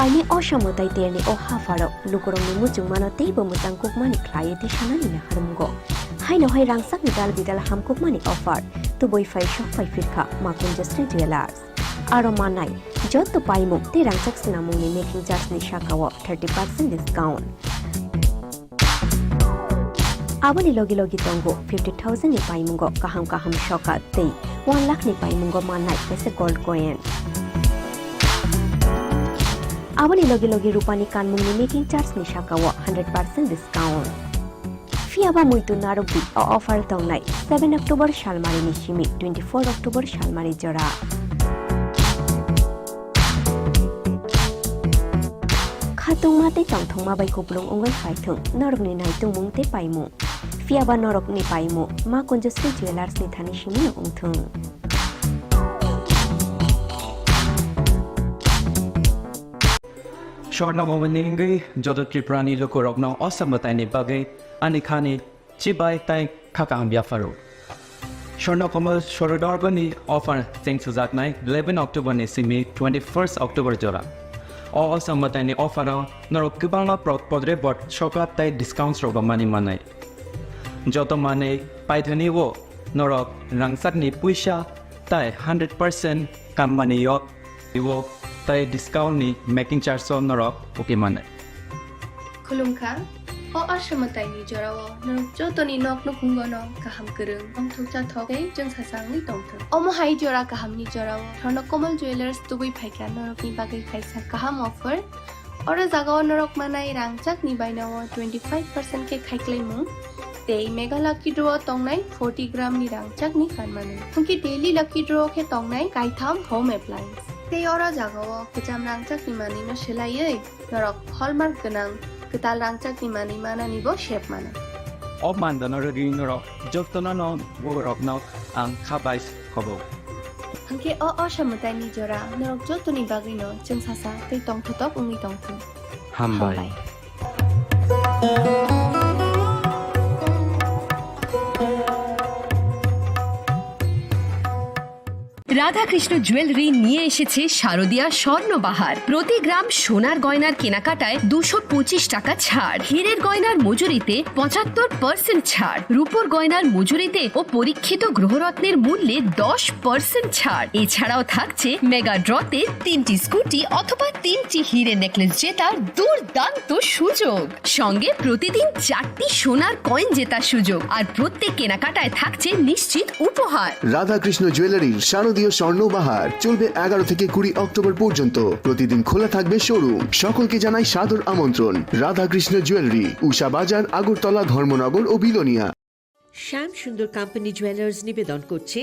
paini osamutai terni o hafaro lukorongni mujung mano teibo mutang kukmani klai ti sanani na harumgo haino hai rangsak ni dal bidal hamkukmani offer to boy fai shop fai firka makun justri jewelers aro manai jotto paimu te rangsak sinamuni making charge ni shakawo 30% discount aboni logi tongo 50,000 ni paimungo kaham shoka tei 1 lakh ni paimungo manai pese gold coin aboni logi rupani kanmungni making charge ni shakawo 100% discount fiaba muitu narubi offer tongnai 7 October shalmari ni shimi 24 October shalmari jora khatung mate tongthongma bai kuplung ongoi phaithung norokni naitung mungte paimu fiaba norokni paimu ma konjusri jewelers ni thani shimi no ongthung Shorna momeningi jodo triprani loko rokna osambatai ni bagai anikhani chibai tai khakang biafaro Shorna komal shorodarbani offer thanks to zaknai 11 October ni simi 21st October jora o osambatai ni offer norok kibanga podre bot shoka tai discounts roba mani manai joto mane paithani wo norok rangsak ni puisha tai 100% company yok iwo tai discount ni making charge so norok okay mane khulumkha o ashamatai ni jorawo norok jotoni nok no khungono kaham kereng ong thokcha thokai jeng sasang ni tongthang o mohai jora kaham ni jorawo thorno komal jewelers tubui phaikla norok ni bagai khaisa kaham offer ora jagao norok manai rangchak ni bainawo 25% ke khaiklai mu tei mega lucky draw tongnai 40 gram ni rangchak ni kanmane thungki daily lucky draw ke tongnai kaitham home appliance tei ora jagao kejam rangchak ni mani no selaiei norok hallmark ganang ketal rangchak ni mani mana nibo shape mana o mandana regi norok jotona no borok no ang khabai khobo hangke o shamutai ni jora norok jotoni bagino jeng sasa tei tongthotok ungi tongthung hambai Radhakrishna jewellery নিয়ে এসেছে শারদিয়া স্বর্ণবাহার প্রতি গ্রাম সোনার গয়নার কেনাকাটায় 225 টাকা ছাড় হীরের গয়নার মজুরিতে 75% ছাড় রূপোর গয়নার মজুরিতে ও পরীক্ষিত গ্রহরত্নের মূল্যে 10% ছাড় এছাড়াও থাকছে মেগা ড্রতে 3টি স্কুটি অথবা 3টি হীরের নেকলেস জেতার দুর্দান্ত সুযোগ সঙ্গে প্রতিদিন 4টি সোনার কয়েন জেতার সুযোগ আর প্রত্যেক কেনাকাটায় থাকছে নিশ্চিত উপহার রাধাকৃষ্ণ জুয়েলারির শারদীয় স্বর্ণবাহার চলবে 11 থেকে 20 অক্টোবর পর্যন্ত প্রতিদিন খোলা থাকবে শোরুম সকলকে জানাই সাদর আমন্ত্রণ রাধাকৃষ্ণ জুয়েলারি উষা বাজার আগরতলা ধর্মনগর ও বিলোনিয়া শ্যাম সুন্দর কোম্পানি জুয়েলার্স নিবেদন করছে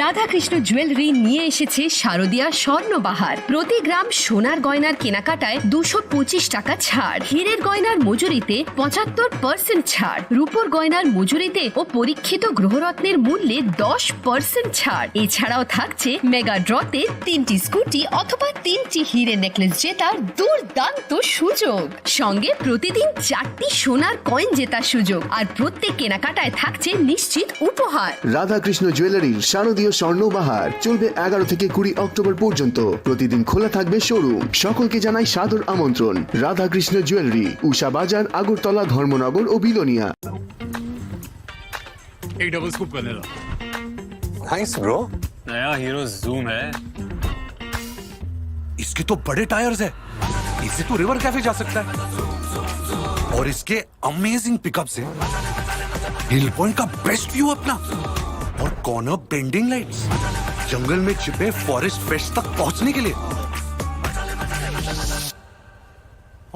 রাধাকৃষ্ণ জুয়েলারি নিয়ে এসেছে শারদিয়া স্বর্ণবাহার প্রতি গ্রাম সোনার গয়নার কেনাকাটায় 225 টাকা ছাড় হীরের গয়নার মজুরিতে 75% ছাড় রূপোর গয়নার মজুরিতে ও পরীক্ষিত গ্রহরত্নের মূল্যে 10% ছাড় এছাড়াও থাকছে মেগা ড্রতে 3টি স্কুটি অথবা 3টি হীরের নেকলেস জেতার দুর্দান্ত সুযোগ সঙ্গে প্রতিদিন 4টি সোনার কয়েন জেতার সুযোগ আর প্রত্যেক কেনাকাটায় থাকছে নিশ্চিত উপহার রাধাকৃষ্ণ জুয়েলারির শারদীয় স্বর্ণবাহার চলবে 11 থেকে 20 অক্টোবর পর্যন্ত প্রতিদিন খোলা থাকবে শোরুম সকলকে জানাই সাদর আমন্ত্রণ রাধাকৃষ্ণ জুয়েলারি উষা বাজার আগরতলা ধর্মনগর ও বিলোনিয়া एक डबल स्कूप करने लो नाइस ब्रो नया हीरो जूम है इसके तो बड़े टायर्स है इससे तो रिवर कैफे जा सकता है और इसके अमेजिंग पिकअप से हिल पॉइंट का बेस्ट व्यू अपना और कॉर्नर बेंडिंग लाइट्स जंगल में छिपे फॉरेस्ट फेस्ट तक पहुंचने के लिए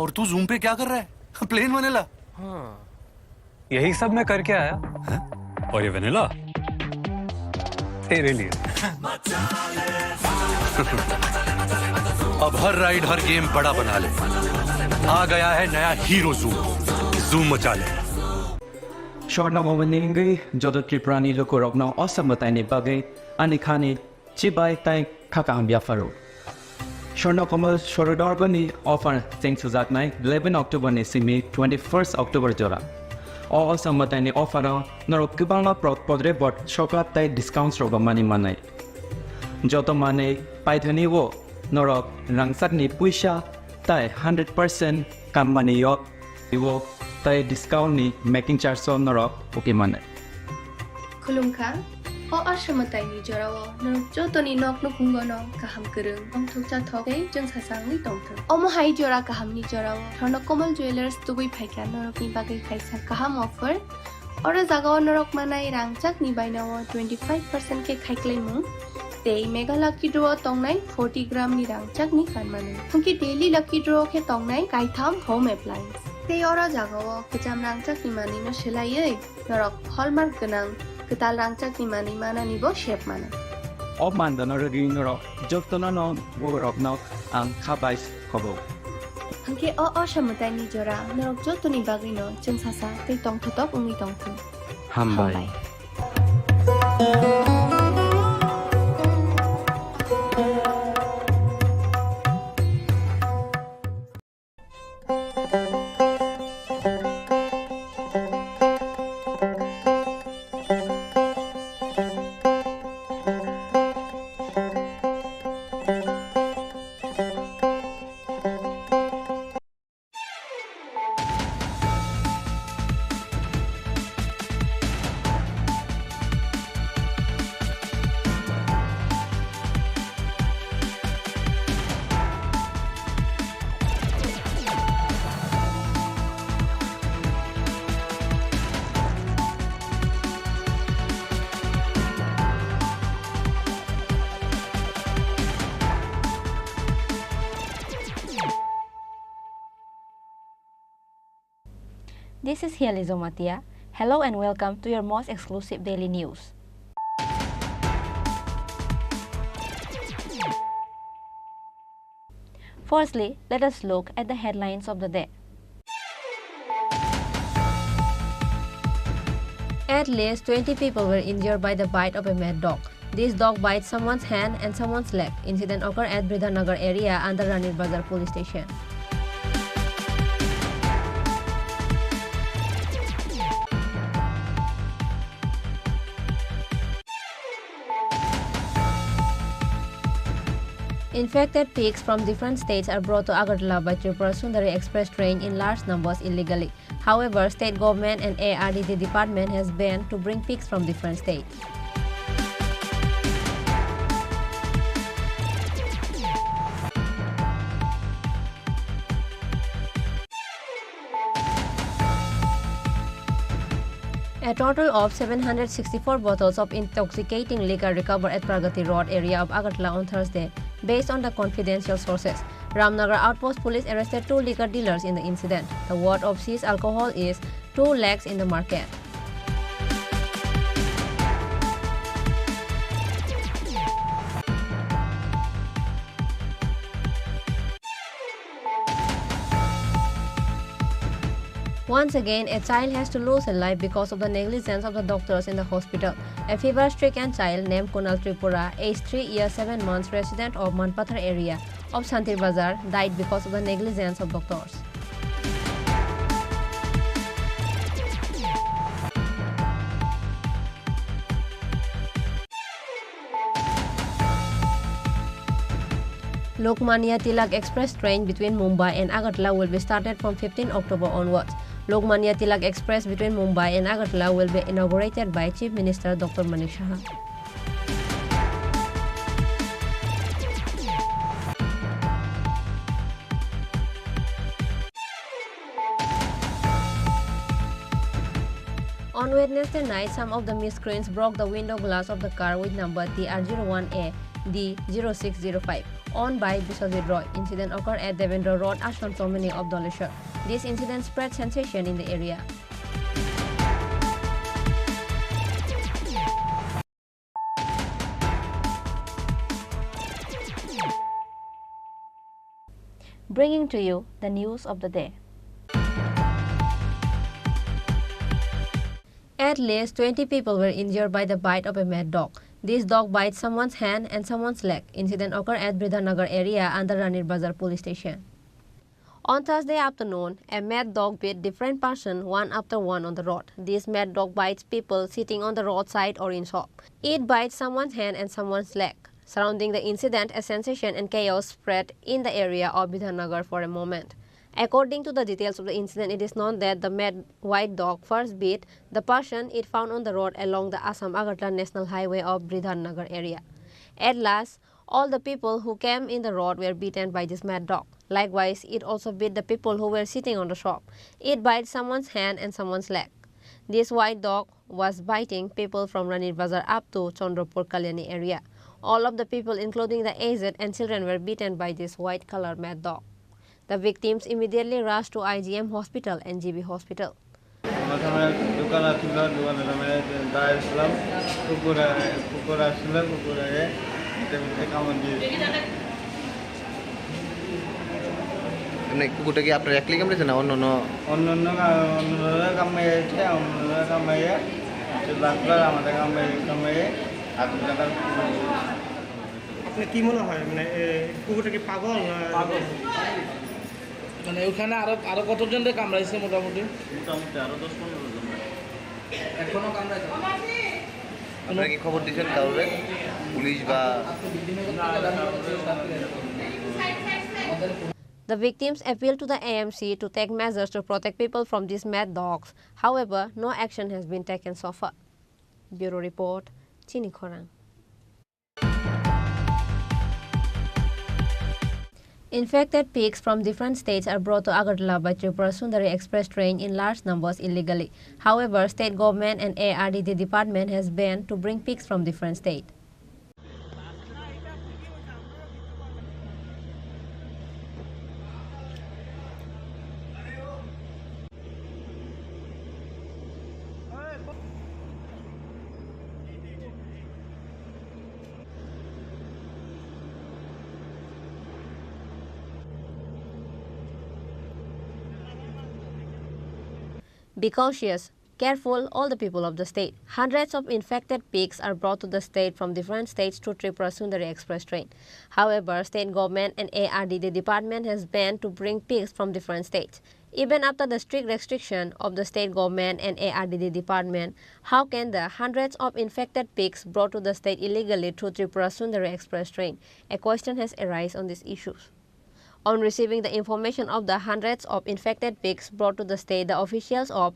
और तू जूम पे क्या कर रहा है प्लेन वनीला हाँ यही सब मैं करके आया है? और ये वनीला तेरे लिए अब हर राइड हर गेम बड़ा बना ले आ गया है नया हीरो जूम जूम मचा ले Shorna momeningi jodo triprani loko rokna osambatai ni bagai anikhani chibai tai khakang biafaro Shorna komal shorodarbani offer thanks to zaknai 11 October ni simi 21st October jora o osambatai ni offer norok kibanga podre bot shoka tai discounts roba mani manai joto mane paithani wo norok rangsak ni puisha tai 100% company yok iwo tai discount ni making charge on norok okay mane Khulumkha o asamatai ni jorao norok jotoni nok no khungo no kaham kereng ong thokcha thoke jeng sasang ni tongthang omo hai jora kaham ni jorao thorno komal jewelers tubui phaika norok ni bagai kaisa kaham offer ora jagao norok manai rangchak ni bainao 25% ke khaiklaimu tei mega lucky draw tongnai 40 gram ni rangchak ni kanmanu thongki daily lucky draw ke tongnai kaitham home appliance tei ora jagao kecham rangchak ni mani no selaiei norok hallmark ganang ketal rangchak ni mani mana ni bo shape mana op man da norok norok joktona no borok no ang khabais khobo hangke o asamatai ni jora norok jotoni bagai no jeng sasa tei tongthotop ungi tongthang hambai This is Hializo Matia. Hello and welcome to your most exclusive daily news. Firstly, let us look at the headlines of the day. At least 20 people were injured by the bite of a mad dog. This dog bit someone's hand and someone's leg. Incident occurred at Bridhanagar area under Ranir Bazar police station. Infected pigs from different states are brought to Agartala by Tripura Sundari Express train in large numbers illegally. However, state government and ARDT department has banned to bring pigs from different states. A total of 764 bottles of intoxicating liquor recovered at Pragati Road area of Agartala on Thursday, based on the confidential sources. Ramnagar Outpost Police arrested 2 liquor dealers in the incident. The worth of seized alcohol is 2 lakhs in the market. Once again, a child has to lose a life because of the negligence of the doctors in the hospital. A fever-stricken child named Khorang Tripura, aged 3 years 7 months, resident of Manpathar area of Santir Bazar, died because of the negligence of doctors. Lokmanya Tilak Express train between Mumbai and Agartala will be started from 15 October onwards. Lokmanya Tilak Express between Mumbai and Agartala will be inaugurated by Chief Minister Dr. Manik Saha. On Wednesday night, some of the miscreants broke the window glass of the car with number TR01A D0605 owned by Biswajit Roy. Incident occurred at Devendra Road, Ashram Tomini of Doleshwar. This incident spread sensation in the area. Bringing to you the news of the day. At least 20 people were injured by the bite of a mad dog. This dog bit someone's hand and someone's leg. Incident occurred at Bridhanagar area under Ranir Bazar police station. On Thursday afternoon, a mad dog bit different persons one after one on the road. This mad dog bites people sitting on the roadside or in shop. It bites someone's hand and someone's leg. Surrounding the incident, a sensation and chaos spread in the area of Bidhannagar for a moment. According to the details of the incident, it is known that the mad white dog first bit the person it found on the road along the Assam-Agartala National Highway of Bidhannagar area. At last, all the people who came in the road were bitten by this mad dog. Likewise, it also bit the people who were sitting on the shop. It bit someone's hand and someone's leg. This white dog was biting people from Ranir Bazar up to Chandrapur Kalyani area. All of the people, including the aged and children, were bitten by this white-colored mad dog. The victims immediately rushed to IGM Hospital and GB Hospital. কুকুরটা কি আপনার একলি কামড়েছে না অন্য অন্যরা কামাইছে অন্যরা কামাইয়া doctor আমাদের কামাইয়ে আপনি কি মনে হয় মানে কুকুরটা কি পাগল না মানে ওখানে আরো কতজনকে কামড়াইছে মোটামুটি আরো 10-15 জন এখনো কামড়াইছে আপনারা কি খবর দিয়েছেন কাউকে পুলিশ বা The victims appealed to the AMC to take measures to protect people from these mad dogs. However, no action has been taken so far. Bureau Report, Chini Khorang. Infected pigs from different states are brought to Agartala by Tripura Sundari Express train in large numbers illegally. However, state government and ARDD department has banned to bring pigs from different states. Be cautious. Careful, all the people of the state. Hundreds of infected pigs are brought to the state from different states to Tripura Sundari Express train. However, state government and ARDD department has banned to bring pigs from different states. Even after the strict restriction of the state government and ARDD department, how can the hundreds of infected pigs brought to the state illegally through Tripura Sundari Express train? A question has arisen on these issues. On receiving the information of the hundreds of infected pigs brought to the state, the officials of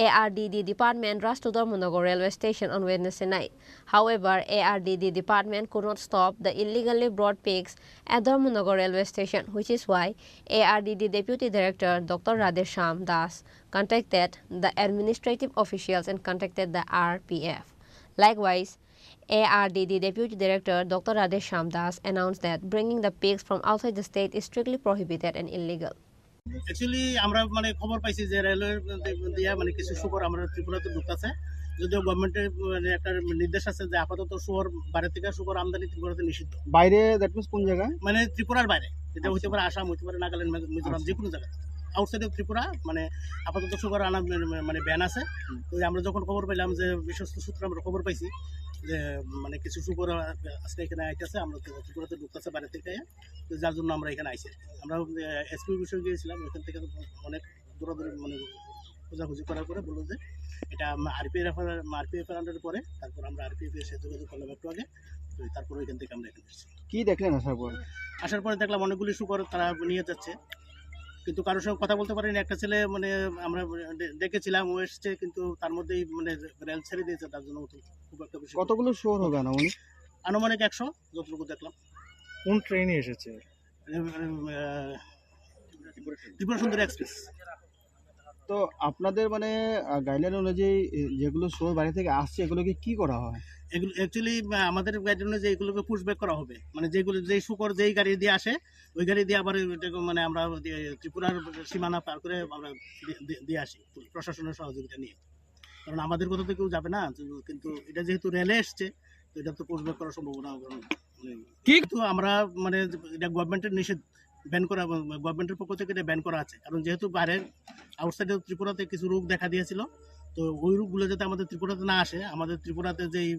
ARDD department rushed to Dharmanagar railway station on Wednesday night. However, ARDD department could not stop the illegally brought pigs at Dharmanagar railway station, which is why ARDD Deputy Director Dr. Radhesham Das contacted the administrative officials and contacted the RPF. Likewise, ARDD Deputy Director Dr. Radhesham Das announced that bringing the pigs from outside the state is strictly prohibited and illegal. Actually আমরা মানে খবর পাইছি যে railway দিয়া মানে কিছু শুকর আমরা ত্রিপুরাতে ঢুকতেছে যদিও গভর্নমেন্টের মানে একটা নির্দেশ আছে যে আপাতত শুকর বাইরে থেকে শুকর আমদানি ত্রিপুরাতে নিষিদ্ধ বাইরে দ্যাট মিন্স কোন জায়গায় মানে ত্রিপুরার বাইরে এটা হতে পারে আসাম হতে পারে নাগাল্যান্ড মিজোরাম যে কোনো জায়গায় আউটসাইড অফ ত্রিপুরা মানে আপাতত শুকর আনা মানে ব্যান আছে তো আমরা যখন খবর পেলাম যে বিশ্বস্ত সূত্রে আমরা খবর পাইছি যে মানে কিছু শুকর আজকে এখানে আইতেছে আমরা ত্রিপুরাতে ঢুকতেছে বাইরে থেকে তো যার জন্য আমরা এখানে আইছি আমরা এসপি বিষয়ে গিয়েছিলাম এখান থেকে অনেক দৌড়াদৌড়ি মানে খোঁজাখুঁজি করার পরে বললো যে এটা আরপিএফ আন্ডারে পরে তারপর আমরা আরপিএফ এসে যোগাযোগ করলাম একটু আগে তো তারপর ওইখান থেকে আমরা এখানে এসেছি কি দেখলেন আসার পরে দেখলাম অনেকগুলি শুকর তারা নিয়ে যাচ্ছে কিন্তু কারোর সঙ্গে কথা বলতে পারিনি একটা ছেলে মানে আমরা ডেকেছিলাম ও এসছে কিন্তু তার মধ্যেই মানে রেল ছেড়ে দিয়েছে তার জন্য খুব একটা বেশি কতগুলো শোর হবে আনুমানিক 100 যতটুকু দেখলাম কোন ট্রেনে এসেছে ত্রিপুরা সুন্দরী এক্সপ্রেস তো আপনাদের মানে গাইডলাইন অনুযায়ী যেগুলো শোর বাইরে থেকে আসছে এগুলোকে কি করা হয় এগুলো অ্যাকচুয়ালি আমাদের গাইডলাইন অনুযায়ী এগুলোকে পুশব্যাক করা হবে মানে যেগুলো যেই শুকর যেই গাড়ি দিয়ে আসে ওই গাড়ি দিয়ে আবার মানে আমরা ত্রিপুরার সীমানা পার করে আমরা দিয়ে আসি প্রশাসনের সহযোগিতা নিয়ে কারণ আমাদের কোথাও তো কেউ যাবে না কিন্তু এটা যেহেতু রেলে এসছে তো এটা তো পুশব্যাক করার সম্ভাবনা কিন্তু আমরা মানে এটা গভর্নমেন্টের নিষেধ ব্যান করা গভর্নমেন্টের পক্ষ থেকে এটা ব্যান করা আছে কারণ যেহেতু বাইরের আউটসাইডে ত্রিপুরাতে কিছু রোগ দেখা দিয়েছিল তো ওই রোগগুলো যাতে আমাদের ত্রিপুরাতে না আসে আমাদের ত্রিপুরাতে যেই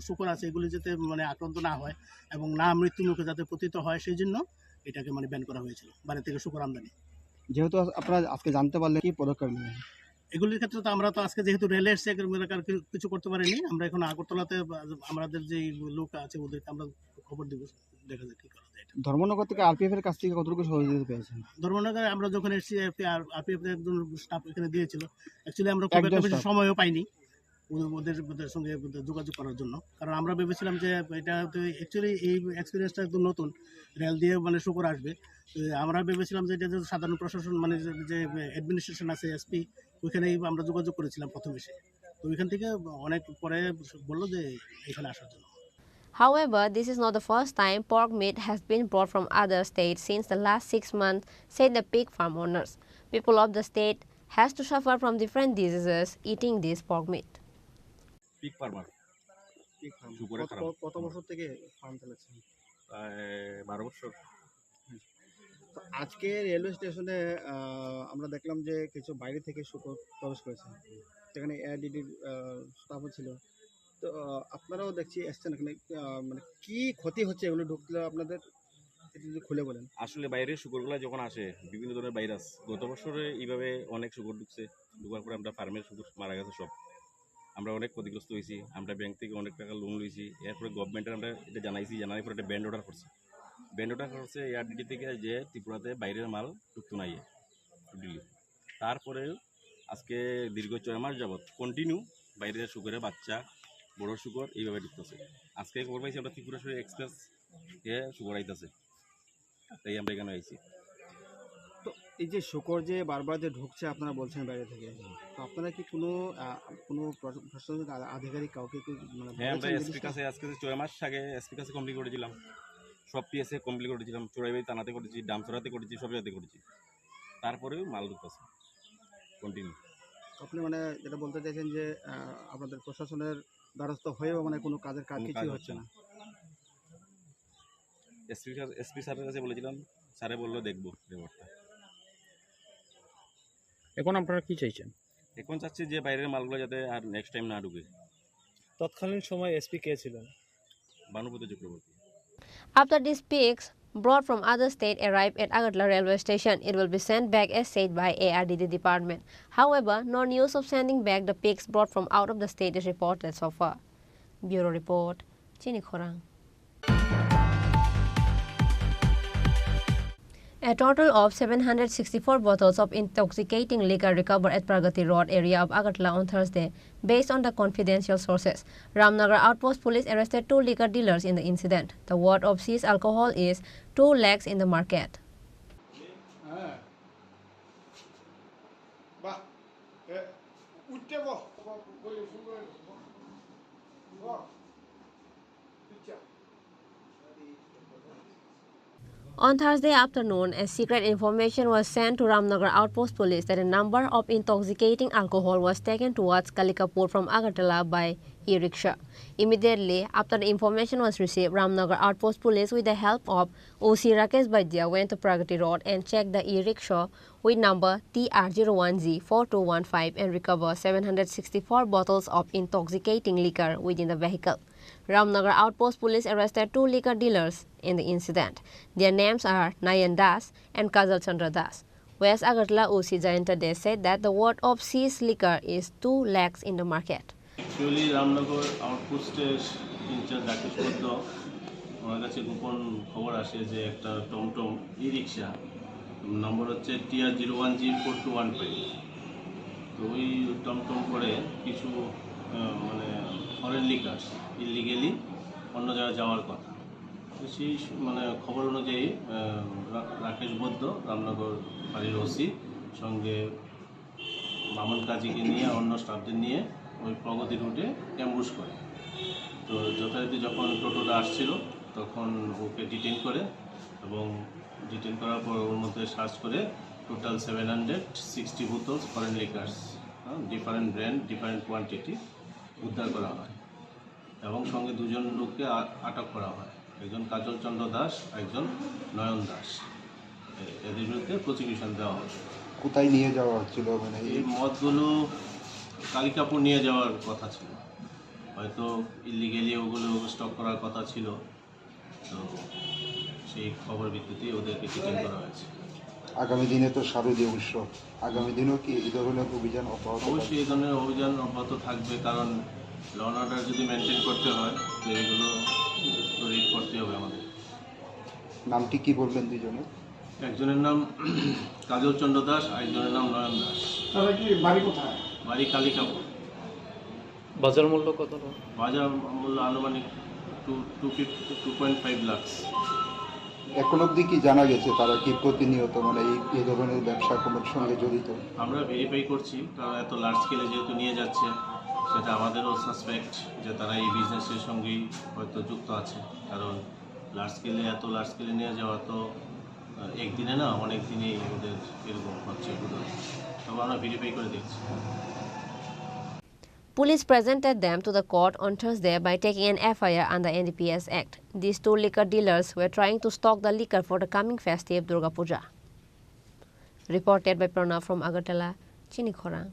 শুকর আছে এগুলি যাতে মানে আক্রান্ত না হয় এবং না মৃত্যু মুখে যাতে পতিত হয় সেই জন্য এটাকে মানে ব্যান করা হয়েছিল বাইরে থেকে শুকর আমদানি যেহেতু আপনারা আজকে জানতে পারলে কি পদক্ষেপ নেবেন এগুলির ক্ষেত্রে তো আমরা তো আজকে যেহেতু রেলে এসছে কিছু করতে পারিনি আমরা এখন আগরতলাতে আমাদের যে লোক আছে ওদেরকে আমরা খবর দিব, দেখা যাক কি করা যায়। ধর্মনগর থেকে আরপিএফ এর কাছ থেকে কতটুকু সহযোগিতা পেয়েছেন? ধর্মনগরে আমরা যখন এসেছি আরপিএফ একজন স্টাফ এখানে দিয়েছিল, অ্যাকচুয়ালি আমরা খুব একটা বেশি সময়ও পাইনি ওদের সঙ্গে যোগাযোগ করার জন্য, কারণ আমরা ভেবেছিলাম যে এটা অ্যাকচুয়ালি এই এক্সপিরিয়েন্সটা একদম নতুন, রেল দিয়ে মানে শুকর আসবে। আমরা ভেবেছিলাম যে এটা যে সাধারণ প্রশাসন মানে যে অ্যাডমিনিস্ট্রেশন আছে এসপি, ওইখানেই আমরা যোগাযোগ করেছিলাম প্রথম এসে, তো ওইখান থেকে অনেক পরে বললো যে এখানে আসার জন্য। However, this is not the first time pork meat has been brought from other states since the last 6 months, said the pig farm owners. People of the state has to suffer from different diseases eating this pork meat. Pig farmer কত বছর থেকে farm চালাচ্ছেন? প্রায় 12 বছর। তো আজকে railway স্টেশনে আমরা দেখলাম যে কিছু বাইরে থেকে শুকর প্রবেশ করেছে, সেখানে এআইডিডির স্টাফও ছিল। তো আপনারাও দেখছি এসছেন এখানে, মানে কি ক্ষতি হচ্ছে এগুলো ঢুকলে আপনাদের একটু যদি খুলে বলেন। আসলে বাইরের শুকরগুলো যখন আসে বিভিন্ন ধরনের ভাইরাস, গত বছরে এইভাবে অনেক শুকর ঢুকছে, ঢুকার পরে আমরা ফার্মের শুকর মারা গেছে সব, আমরা অনেক ক্ষতিগ্রস্ত হয়েছি। আমরা ব্যাংক থেকে অনেক টাকা লোন লইছি, এরপরে গভর্নমেন্টের আমরা এটা জানাইছি, জানার পরে একটা ব্যান্ড অর্ডার করছে। ব্যান্ড অর্ডার করছে এআরডিডি থেকে যে ত্রিপুরাতে বাইরের মাল ঢুকতো না টোটালি। তারপরে আজকে দীর্ঘ 6 মাস যাবৎ কন্টিনিউ বাইরের শুকরের বাচ্চা, বড় শুকর এইভাবে ঢুকতেছে। আজকে খবর পাইছি আমরা ত্রিপুরা এক্সপ্রেস এ শুকর আইতেছে, তাই আমরা এখানে আইছি। তো এই যে শুকর যে বারবার যে ঢুকছে আপনারা বলছেন বাইরে থেকে, তো আপনারা কি কোনো প্রশাসনিক আধিকারিক কাউকে কি মানে? হ্যাঁ, আমরা এসপি কাছে আজকে 6 মাস আগে এসপি কাছে কমপ্লিট করেছিলাম, সব পিএসএ কমপ্লিট করেছিলাম, চোরাইবাড়ি থানাতে করেছি, ডামচড়াতে করেছি, সব জায়গাতে করেছি, তারপরেও মাল ঢুকতেছে কন্টিনিউ। আপনি মানে যেটা বলতে চাইছেন যে আপনাদের প্রশাসনের দ্বারস্থ হয়েও মানে কোনো কাজের কাজ কিছু হচ্ছে না? এসপি স্যারের কাছে বলেছিলাম, স্যারে বললো দেখবো ব্যাপারটা। এখন আপনারা কি চাইছেন? এখন চাচ্ছি যে বাইরের মালগুলো যাতে আর নেক্সট টাইম না ঢুকে। তৎকালীন সময় এসপি কে ছিলেন? বানুপতি Chakraborty. After these pigs brought from other state arrive at Agartala railway station, it will be sent back as said by ARDD department. However, no news of sending back the pigs brought from out of the state is reported so far. Bureau Report, Chini Khorang. A total of 764 bottles of intoxicating liquor recovered at Pragati Road area of Agartala on Thursday, based on the confidential sources. Ramnagar Outpost Police arrested 2 liquor dealers in the incident. The worth of seized alcohol is 2 lakhs in the market. On Thursday afternoon, a secret information was sent to Ramnagar Outpost Police that a number of intoxicating alcohol was taken towards Kalikapur from Agartala by e-rickshaw. Immediately after the information was received, Ramnagar Outpost Police, with the help of OC Rakesh Baidia, went to Pragati Road and checked the e-rickshaw with number TR01Z4215 and recovered 764 bottles of intoxicating liquor within the vehicle. Ramnagar Outpost Police arrested 2 liquor dealers in the incident. Their names are Nayan Das and Kajal Chandra Das. West Agartala OC Jayanta Des said that the worth of seized liquor is 2 lakhs in the market. Actually, Ramnagar Outpost incharge Rakesh Baidya, ওনার কাছে গোপন খবর আসে যে একটা টমটম ই রিক্সা, নম্বর হচ্ছে TR01G4215, তো ওই টমটম করে কিছু মানে ফরেন লিকার ইলিগেলি অন্য জায়গায় যাওয়ার কথা। তো সেই মানে খবর অনুযায়ী রাকেশ বৈদ্য রামনগর বাড়ির ওসি সঙ্গে মামুন কাজীকে নিয়ে অন্য স্টাফদের নিয়ে ওই প্রগতি রুটে অ্যাম্বুশ করে। তো যথারীতি যখন টোটোটা আসছিল তখন ওকে ডিটেইন করে, এবং ডিটেইন করার পর ওর মধ্যে সার্চ করে total 760 bottles foreign liquors, different brand, different quantity উদ্ধার করা হয়, এবং সঙ্গে 2 জন লোককে আটক করা হয়, একজন কাজল চন্দ্র দাস, একজন নয়ন দাস। এদের বিরুদ্ধে প্রসিকিউশন দেওয়া হয়। কোথায় নিয়ে যাওয়া হচ্ছিল? মানে এই মদগুলো কালিকাপুর নিয়ে যাওয়ার কথা ছিল, হয়তো ইলিগেলি ওগুলো স্টক করার কথা ছিল, তো সেই খবর ভিত্তিতে ওদেরকে ডিটেইন করা হয়েছে। আগামী দিনে তো শারদীয় উৎসব, আগামী দিনেও কি এই ধরনের অভিযান অব্যাহত? অবশ্যই এই ধরনের অভিযান অব্যাহত থাকবে, কারণ ল অ্যান্ড অর্ডার যদি মেনটেন করতে হয় তো এগুলো তো তো রেড করতে হবে আমাদের। নামটি কি বলবেন দুজনের? একজনের নাম কাজল চন্দ্র দাস, আরেকজনের নাম নয়ন দাস। তারা কি বাড়ি কোথায়? বাড়ি কালিকাপুর। বাজার মূল্য কত? বাজার মূল্য আনুমানিক 2.5 লাখ। এখন অবধি কি জানা গেছে তারা কি প্রতিনিয়ত মানে এই ধরনের ব্যবসা কোনোর সঙ্গে জড়িত? আমরা ভেরিফাই করছি, কারণ এত লার্জ স্কেলে যেহেতু নিয়ে যাচ্ছে, সেটা আমাদেরও সাসপেক্ট যে তারা এই বিজনেসের সঙ্গেই হয়তো যুক্ত আছে। কারণ এত লার্জ স্কেলে নিয়ে যাওয়া তো একদিনে না, অনেক দিনেই ওদের এরকম হচ্ছে এগুলো। তবে আমরা ভেরিফাই করে দেখছি। Police presented them to the court on Thursday by taking an FIR under NDPS Act. These two liquor dealers were trying to stock the liquor for the coming festive Durga Puja. Reported by Pranav from Agartala, Chini Khorang.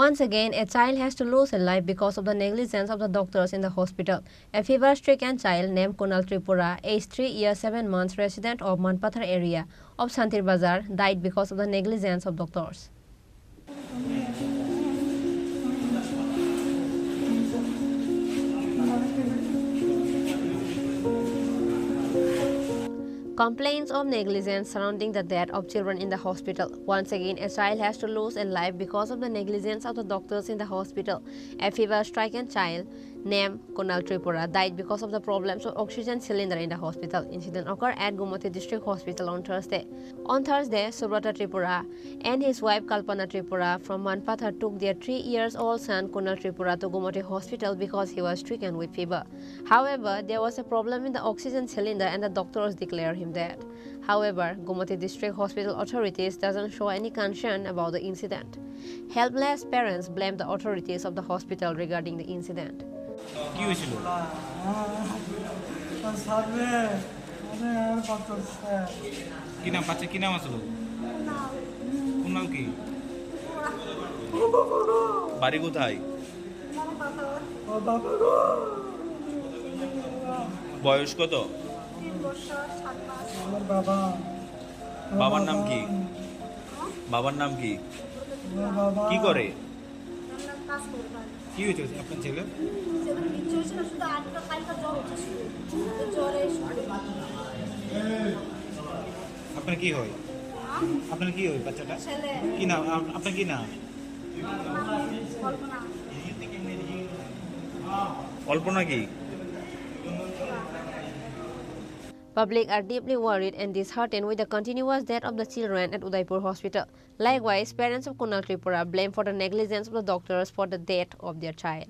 Once again, a child has to lose a life because of the negligence of the doctors in the hospital. A fever-stricken child named Chini Tripura, aged 3 years 7 months, resident of Manpathar area of Santir Bazar, died because of the negligence of doctors. Complaints of negligence surrounding the death of children in the hospital. Once again, a child has to lose a life because of the negligence of the doctors in the hospital. A fever-stricken child named Chini Tripura died because of the problems of oxygen cylinder in the hospital. Incident occurred at Gumati District Hospital on Thursday. On Thursday, Subrata Tripura and his wife Kalpana Tripura from Manpathar took their 3-year-old son Chini Tripura to Gumati Hospital because he was stricken with fever. However, there was a problem in the oxygen cylinder and the doctors declared him dead. However, Gumati District Hospital authorities doesn't show any concern about the incident. Helpless parents blame the authorities of the hospital regarding the incident. কি হয়েছিল? কি নাম বাচ্চা, কি নাম আসলো? কুনাল কি? বাড়ি কোথায়? বয়স কত? বাবার নাম কি? বাবার নাম কি? কি করে? কি হয়েছে আপনার ছেলে? আপনার কি হয়? আপনার কি হয় বাচ্চাটা? কি নাম আপনার? কি নাম? অল্পনা কি? Public are deeply worried and disheartened with the continuous death of the children at Udaipur Hospital. Likewise, parents of Chini Tripura blame for the negligence of the doctors for the death of their child.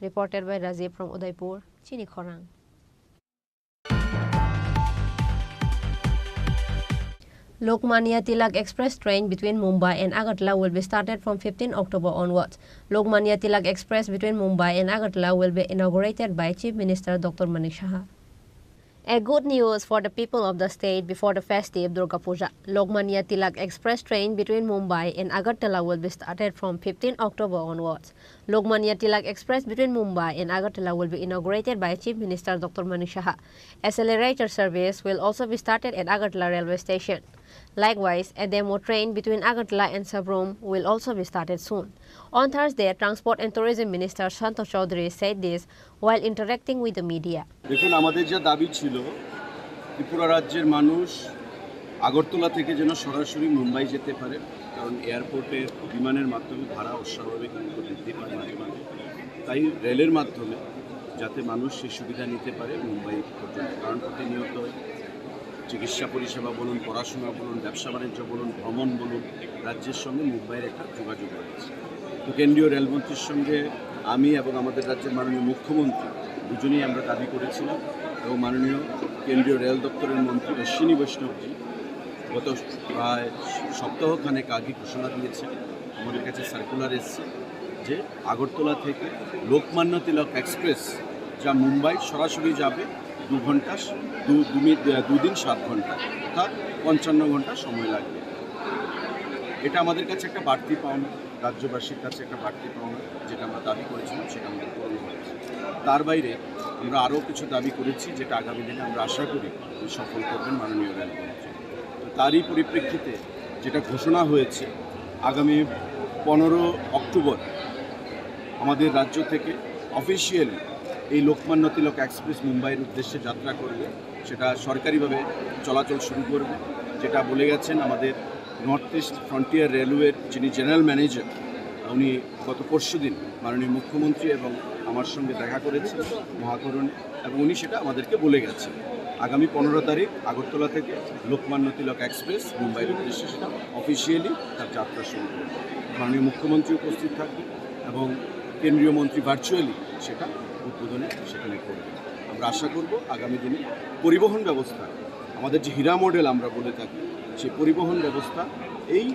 Reported by Rajiv from Udaipur, Chini Khorang. Lokmanya Tilak Express train between Mumbai and Agartala will be started from 15 October onwards. Lokmanya Tilak Express between Mumbai and Agartala will be inaugurated by Chief Minister Dr. Manik Saha. A good news for the people of the state before the festive Durga Puja. Lokmanya Tilak Express train between Mumbai and Agartala will be started from 15 October onwards. Lokmanya Tilak Express between Mumbai and Agartala will be inaugurated by Chief Minister Dr. Manik Saha. Accelerator service will also be started at Agartala railway station. Likewise, a demo train between Agartala and Sabrom will also be started soon. On Thursday, Transport and Tourism Minister Santosh Chaudhary said this while interacting with the media. দেখুন, আমাদের যা দাবি ছিল ত্রিপুরা রাজ্যের মানুষ আগরতলা থেকে যেন সরাসরি মুম্বাই যেতে পারে, কারণ এয়ারপোর্টের বিমানের মাধ্যমে ভাড়া অস্বাভাবিক বৃদ্ধি পায় মাঝে মাঝে, তাই রেলের মাধ্যমে যাতে মানুষ সেই সুবিধা নিতে পারে মুম্বাই পর্যন্ত। কারণ প্রতিনিয়ত চিকিৎসা পরিষেবা বলুন, পড়াশোনা বলুন, ব্যবসা বাণিজ্য বলুন, ভ্রমণ বলুন, রাজ্যের সঙ্গে মুম্বাইয়ের একটা যোগাযোগ রয়েছে। তো কেন্দ্রীয় রেলমন্ত্রীর সঙ্গে আমি এবং আমাদের রাজ্যের মাননীয় মুখ্যমন্ত্রী দুজনেই আমরা দাবি করেছিলাম, এবং মাননীয় কেন্দ্রীয় রেল দপ্তরের মন্ত্রী অশ্বিনী বৈষ্ণবজি গত প্রায় সপ্তাহখানেক আগে ঘোষণা দিয়েছেন, আমাদের কাছে সার্কুলার এসেছে যে আগরতলা থেকে লোকমান্য তিলক এক্সপ্রেস যা মুম্বাই সরাসরি যাবে 2 ঘন্টা 2 দিন 7 ঘন্টা, অর্থাৎ 55 ঘন্টা সময় লাগবে। এটা আমাদের কাছে একটা বাড়তি পাওনা, রাজ্যবাসীর কাছে একটা বাড়তি পাওনা, যেটা আমরা দাবি করেছিলাম সেটা আমাদের পূরণ হয়েছে। তার বাইরে আমরা আরও কিছু দাবি করেছি, যেটা আগামী দিনে আমরা আশা করি সফল করবেন মাননীয় রেলমন্ত্রী। তো তারই পরিপ্রেক্ষিতে যেটা ঘোষণা হয়েছে, আগামী 15 অক্টোবর আমাদের রাজ্য থেকে অফিসিয়ালি এই লোকমান্য তিলক এক্সপ্রেস মুম্বাইয়ের উদ্দেশ্যে যাত্রা করবে, সেটা সরকারিভাবে চলাচল শুরু করবে, যেটা বলে গেছেন আমাদের নর্থ ইস্ট ফ্রন্টিয়ার রেলওয়ের যিনি জেনারেল ম্যানেজার, উনি গত পরশুদিন মাননীয় মুখ্যমন্ত্রী এবং আমার সঙ্গে দেখা করেছেন মহাকরণে, এবং উনি সেটা আমাদেরকে বলে গেছেন। আগামী 15 তারিখ আগরতলা থেকে লোকমান্য তিলক এক্সপ্রেস মুম্বাইয়ের উদ্দেশ্যে সেটা অফিসিয়ালি তার যাত্রা শুরু করবে। মাননীয় মুখ্যমন্ত্রী উপস্থিত থাকবে এবং কেন্দ্রীয় মন্ত্রী ভার্চুয়ালি সেটা উদ্বোধনে সেখানে করবে। আমরা আশা করব আগামী দিনে পরিবহন ব্যবস্থা, আমাদের যে হীরা মডেল আমরা বলে থাকি, সেই পরিবহন ব্যবস্থা, এই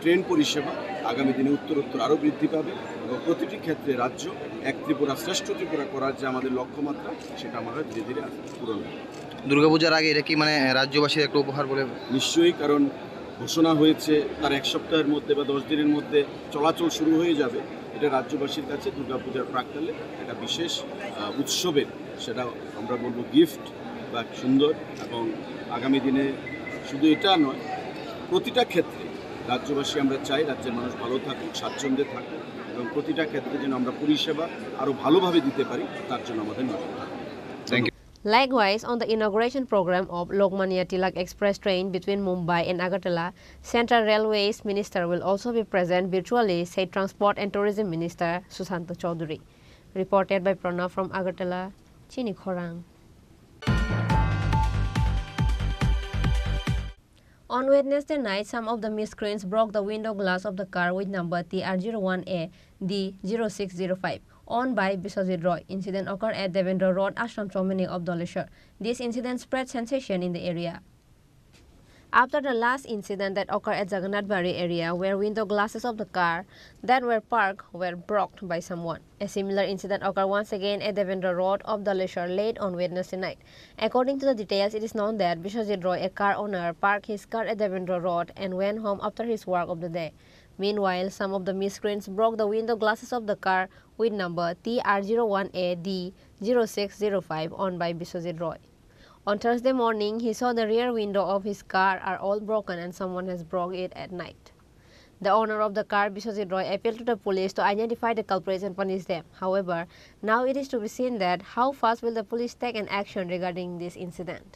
ট্রেন পরিষেবা আগামী দিনে উত্তরোত্তর আরও বৃদ্ধি পাবে এবং প্রতিটি ক্ষেত্রে রাজ্য এক ত্রিপুরা শ্রেষ্ঠ ত্রিপুরা করার যে আমাদের লক্ষ্যমাত্রা, সেটা আমরা ধীরে ধীরে পূরণ হবে। দুর্গাপূজার আগে এটা কি মানে রাজ্যবাসীর একটা উপহার বলে? নিশ্চয়ই, কারণ ঘোষণা হয়েছে তার 1 সপ্তাহের মধ্যে বা 10 দিনের মধ্যে চলাচল শুরু হয়ে যাবে। এটা রাজ্যবাসীর কাছে দুর্গাপূজার প্রাক্কালে একটা বিশেষ উৎসবের, সেটা আমরা বলবো গিফট বা সুন্দর, এবং আগামী দিনে শুধু এটা নয়, প্রতিটা ক্ষেত্রে রাজ্যবাসী আমরা চাই রাজ্যের মানুষ ভালো থাকুক, স্বাচ্ছন্দ্যে থাকুক, এবং প্রতিটা ক্ষেত্রে যেন আমরা পরিষেবা আরও ভালোভাবে দিতে পারি, তার জন্য আমাদের নজর থাকবে। Likewise, on the inauguration program of Lokmanya Tilak Express train between Mumbai and Agartala, Central Railways Minister will also be present virtually, said Transport and Tourism Minister Susanto Chaudhary. Reported by Pranav from Agartala, Chini Khorang. On Wednesday night, some of the miscreants broke the window glass of the car with number TR01A D0605 owned by Biswajit Roy. Incident occurred at Devendra Road, Ashram Chowmini of Doleshwar. This incident spread sensation in the area after the last incident that occurred at Jagannath Bari area, where window glasses of the car that were parked were broken by someone. A similar incident occurred once again at Devendra Road of Doleshwar late on Wednesday night. According to the details, it is known that Biswajit Roy, a car owner, parked his car at Devendra Road and went home after his work of the day. Meanwhile, some of the miscreants broke the window glasses of the car with number TR01A D0605 owned by Biswajit Roy. On Thursday morning, he saw the rear window of his car are all broken and someone has broke it at night. The owner of the car, Biswajit Roy, appealed to the police to identify the culprits and punish them. However, now it is to be seen that how fast will the police take an action regarding this incident.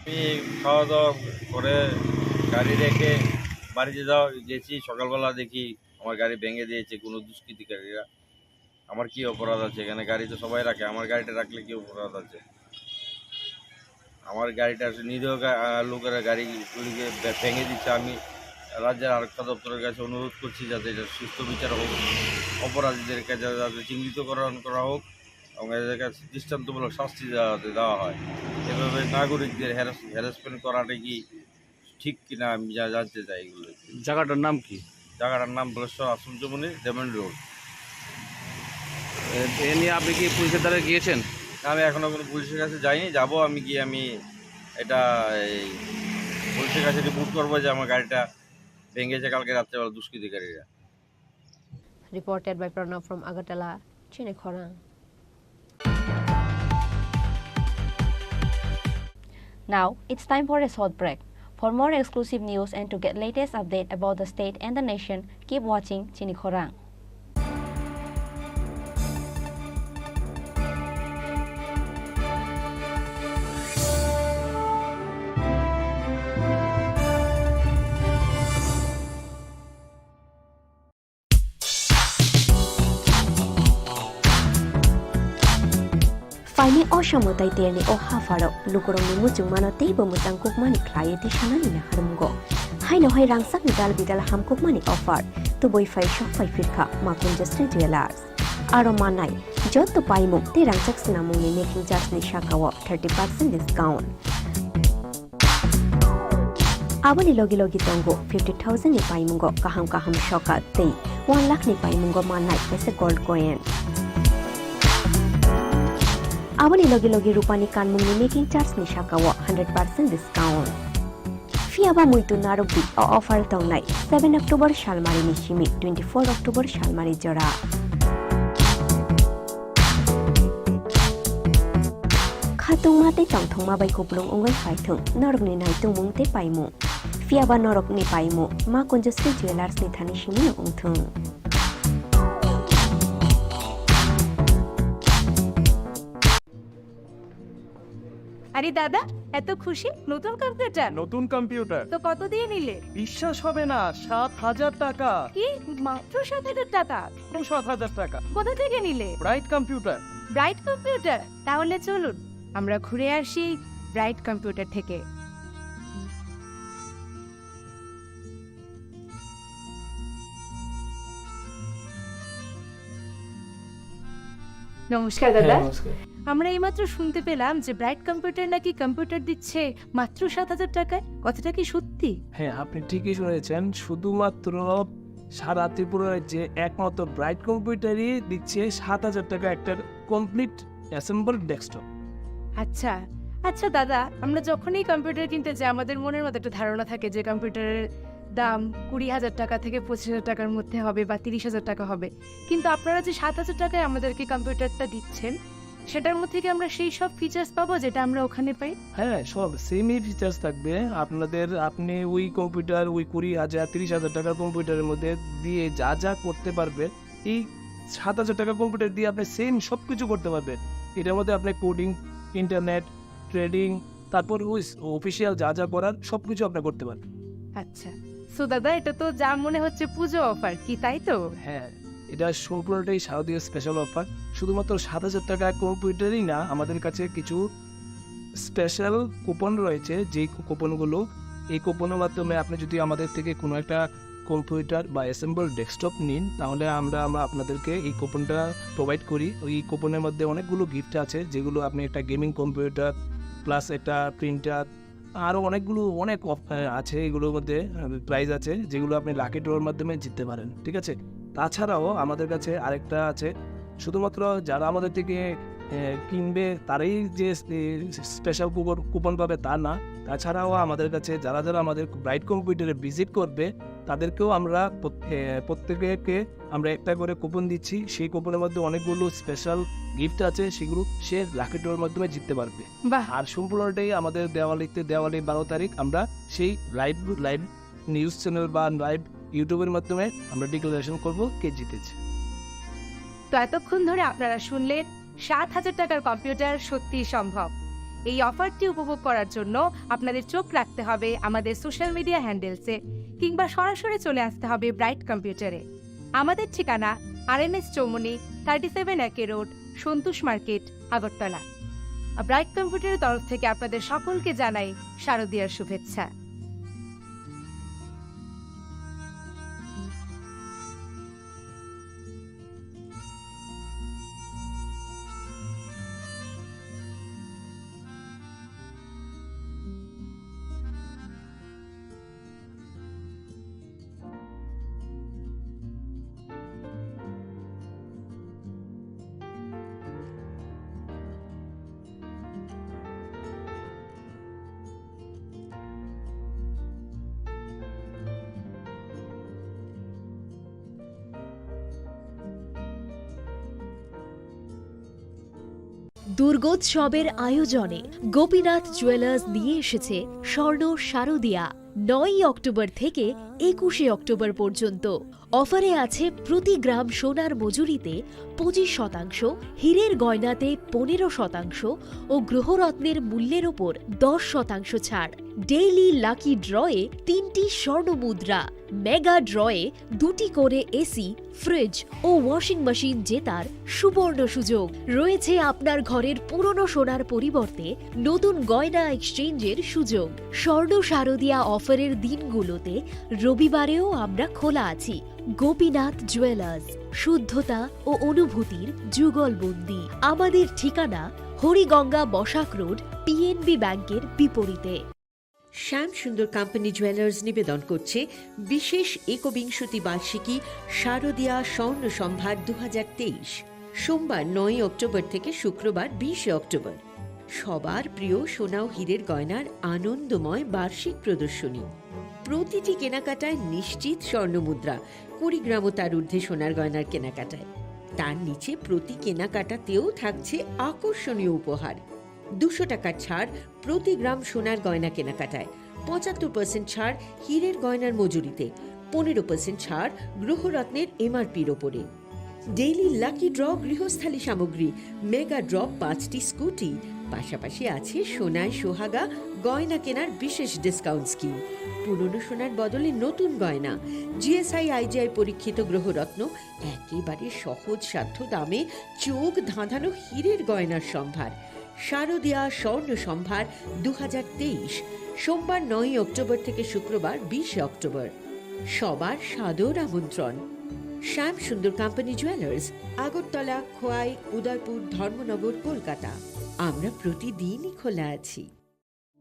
আমি খাওয়া দাওয়া করে গাড়ি রেখে বাড়িতে গেছি, সকালবেলা দেখি আমার গাড়ি ভেঙে দিয়েছে কোনো দুষ্কৃতিকারীরা। আমার কি অপরাধ আছে এখানে? গাড়ি তো সবাই রাখে, আমার গাড়িটা রাখলে কি অপরাধ আছে? আমার গাড়িটা নিরীহ লোকেরা গাড়িগুলিকে ভেঙে দিচ্ছে। আমি রাজ্যের আরক্ষা দপ্তরের কাছে অনুরোধ করছি যাতে এটা সুস্থ বিচার হোক, অপরাধীদের কাছে যাতে চিহ্নিতকরণ করা হোক এবং এদের কাছে দৃষ্টান্তমূলক শাস্তি দেওয়া হয়। এভাবে নাগরিকদের হ্যারাসমেন্ট করাটা কি ঠিক কিনা আমি জানতে চাই। এগুলো জায়গাটার নাম কি? জায়গাটার নাম বলেশ্বর আশ্রম চৌমনি, ডেমন রোড। এ নিয়ে আপনি কি পুলিশের দ্বারা গিয়েছেন? আমি এখনও কোনো পুলিশের কাছে যাইনি, যাবো। আমি গিয়ে আমি এটা এই পুলিশের কাছে রিপোর্ট করবো যে আমার গাড়িটা ভেঙেছে কালকে রাত্রেবেলা দুষ্কৃতিকারীরা। Reported by Pranav from Agartala, Chini Khorang. Now, it's time for a short break. For more exclusive news and to get latest update about the state and the nation, keep watching Chini Khorang. Faini Oshamotai Terni O Hafaro, Lukurong Mutu Manoti, Bomutang Cookmani Client Shanani Harumgo. Haino Hai Rangsak Nidal Bidal Ham Cookmani offer to boy 5 shop 5 Firka, Makun Just Jewelers. Aromanai, Jot to Paimu, the Rangsak Sinamuni making just Nishakawa 30% discount. Abali Logi Logi Tongo, 50,000 ni Paimungo, Kaham Shoka, Tay, 1 lakh ni Paimungo Manai, as a gold coin. Abali Logi Logi Rupani Kanmuni making charge ni Shakawa 100% discount. Fiaba Muito Narubi or offer Tonai 7 October Shalmari Nishimi 24 October Shalmari Jora. hatung mate chongthong ma bai kuplung ongai phaithung norok ni nai tung mung te paimu fiaba norok ni paimu ma Conjustri Jewelers ni thani shimi ongthung আরে দাদা এত খুশি নতুন computer? নতুন computer তো কত দিয়ে নিলে? বিশ্বাস হবে না, 7,000 টাকা। কি মাত্র 7,000 টাকা? 7,000 টাকা। কোথা থেকে নিলে? Bright computer. Bright computer? তাহলে চলুন আমরা ঘুরে আসি ব্রাইট কম্পিউটার থেকে। নমস্কার দাদা। আমরা এইমাত্র শুনতে পেলাম যে ব্রাইট কম্পিউটার নাকি কম্পিউটার দিচ্ছে মাত্র 7,000 টাকায়। কথাটা কি সত্যি? হ্যাঁ, আপনি ঠিকই শুনেছেন। শুধুমাত্র সারা ত্রিপুরার যে একমাত্র ব্রাইট কম্পিউটারই দিচ্ছে 7,000 টাকা একটা কমপ্লিট অ্যাসেম্বল ডেস্কটপ। আচ্ছা আচ্ছা দাদা, আমরা যখনই কম্পিউটার কিনতে যাই আমাদের মনের মধ্যে একটা ধারণা থাকে যে কম্পিউটারের দাম 20,000 টাকা থেকে 25,000 টাকার মধ্যে হবে বা 30,000 টাকা হবে, কিন্তু আপনারা যে 7,000 টাকায় আমাদেরকে কম্পিউটারটা দিচ্ছেন সেটার মধ্যে কি আমরা সেই সব ফিচার্স পাবো যেটা আমরা ওখানে পাই? হ্যাঁ, সব সেমই ফিচার্স থাকবে আপনাদের। আপনি ওই কম্পিউটার ওই 20,000 30,000 টাকার কম্পিউটারের মধ্যে দিয়ে যা যা করতে পারবেন এই 7,000 টাকার কম্পিউটার দিয়ে আপনি সেম সব কিছু করতে পারবেন। এটার মধ্যে আপনি কোডিং, ইন্টারনেট, ট্রেডিং, তারপর ওই অফিসিয়াল যা যা করার সব কিছু আপনি করতে পারবেন। আচ্ছা, সো দাদা এটা তো যা মনে হচ্ছে পুজো অফার, কি তাই তো? হ্যাঁ, এটা সম্পূর্ণটাই শারদীয় স্পেশাল অফার। শুধুমাত্র 7,000 টাকা কম্পিউটারই না, আমাদের কাছে কিছু স্পেশাল কুপন রয়েছে, যেই কুপনগুলো এই কুপনের মাধ্যমে আপনি যদি আমাদের থেকে কোনো একটা কম্পিউটার বা অ্যাসেম্বল ডেস্কটপ নিন তাহলে আমরা আপনাদেরকে এই কুপনটা প্রোভাইড করি। ওই কুপনের মধ্যে অনেকগুলো গিফট আছে, যেগুলো আপনি একটা গেমিং কম্পিউটার প্লাস একটা প্রিন্টার আরও অনেক আছে, এগুলোর মধ্যে প্রাইজ আছে যেগুলো আপনি লাকি ড্রর মাধ্যমে জিততে পারেন। ঠিক আছে, তাছাড়াও আমাদের কাছে আরেকটা আছে, শুধুমাত্র যারা আমাদের থেকে কিনবে তারাই যে স্পেশাল কুপন পাবে তা না, তাছাড়াও আমাদের কাছে যারা যারা আমাদের ব্রাইট কম্পিউটারে ভিজিট করবে তাদেরকেও আমরা প্রত্যেকে আমরা একটা করে কুপন দিচ্ছি। সেই কুপনের মধ্যে অনেকগুলো স্পেশাল গিফট আছে, সেগুলো সে লাকি ড্রর মাধ্যমে জিততে পারবে। আর সম্পূর্ণটাই আমাদের দেওয়ালি 12 তারিখ আমরা সেই লাইভ নিউজ চ্যানেল বা লাইভ ইউটিউবের মাধ্যমে আমরা ডিক্লারেশন করব কে জিতেছে। তো এতক্ষণ ধরে আপনারা শুনলেন 7,000 টাকার কম্পিউটার সত্যিই সম্ভব। এই অফারটি উপভোগ করার জন্য আপনাদের চোখ রাখতে হবে আমাদের সোশ্যাল মিডিয়া হ্যান্ডেলসে কিংবা সরাসরি চলে আসতে হবে ব্রাইট কম্পিউটারে। আমাদের ঠিকানা RNS চৌমনি 37 একে রোড, সন্তোষ মার্কেট, আগরতলা। ব্রাইট কম্পিউটারের তরফ থেকে আপনাদের সকলকে জানাই শারদীয়ার শুভেচ্ছা। দুর্গোৎসবের আয়োজনে গোপীনাথ জুয়েলার্স নিয়ে এসেছে স্বর্ণ শারদিয়া। 9 অক্টোবর থেকে 21 অক্টোবর পর্যন্ত অফারে আছে প্রতি গ্রাম সোনার মজুরিতে 25%, হীরের গয়নাতে 15% ও গ্রহরত্নের মূল্যের ওপর 10% ছাড়। ডেইলি লাকি ড্রয়ে 3টি স্বর্ণ মুদ্রা, মেগা ড্রয়ে 2টি করে এসি, ফ্রিজ ও ওয়াশিং মেশিন জেতার সুবর্ণ সুযোগ রয়েছে। আপনার ঘরের পুরনো সোনার পরিবর্তে নতুন গয়না এক্সচেঞ্জের সুযোগ। স্বর্ণ শারদিয়া অফারের দিনগুলোতে রবিবারেও আমরা খোলা আছি। গোপীনাথ জুয়েলার্স, শুদ্ধতা ও অনুভূতির যুগলবন্দি। আমাদের ঠিকানা হরিগঙ্গা বসাক রোড, PNB ব্যাংকের বিপরীতে। শ্যাম সুন্দর কোম্পানি জুয়েলার্স নিবেদন করছে বিশেষ একবিংশতি বার্ষিকী শারদিয়া স্বর্ণ সম্ভার 2023, সোমবার 9 অক্টোবর থেকে শুক্রবার 20 অক্টোবর। সবার প্রিয় সোনা ও হীরের গয়নার আনন্দময় বার্ষিক প্রদর্শনী। প্রতিটি কেনাকাটায় নিশ্চিত স্বর্ণমুদ্রা, 20 গ্রাম ও তার ঊর্ধ্বে সোনার গয়নার কেনাকাটায়। তার নিচে প্রতি কেনাকাটাতেও থাকছে আকর্ষণীয় উপহার। 200 টাকার ছাড় প্রতি গ্রাম সোনার গয়না কেনাকাটায়, 75% ছাড় হীরের গয়নার মজুরিতে, 15% ছাড় গ্রহরত্নের এমআরপির ওপরে। ডেইলি লাকি ড্র গৃহস্থালী সামগ্রী, মেগা ড্র 5টি স্কুটি, পাশাপাশি আছে সোনায় সোহাগা গয়না কেনার বিশেষ ডিসকাউন্ট স্কিম। পুরনো সোনার বদলে নতুন গয়না, জিএসআই আইজিআই পরীক্ষিত গ্রহরত্ন, একেবারে সহজ সাধ্য দামে চোখ ধাঁধানো হীরের গয়নার সম্ভার। শারদীয়া স্বর্ণ সম্ভার 2023, সোমবার 9 অক্টোবর থেকে শুক্রবার 20 অক্টোবর। সবার সাদর আমন্ত্রণ। শ্যাম সুন্দর কোম্পানি জুয়েলার্স, আগরতলা, খোয়াই, উদয়পুর, ধর্মনগর, কলকাতা। আমরা প্রতিদিনই খোলা আছি।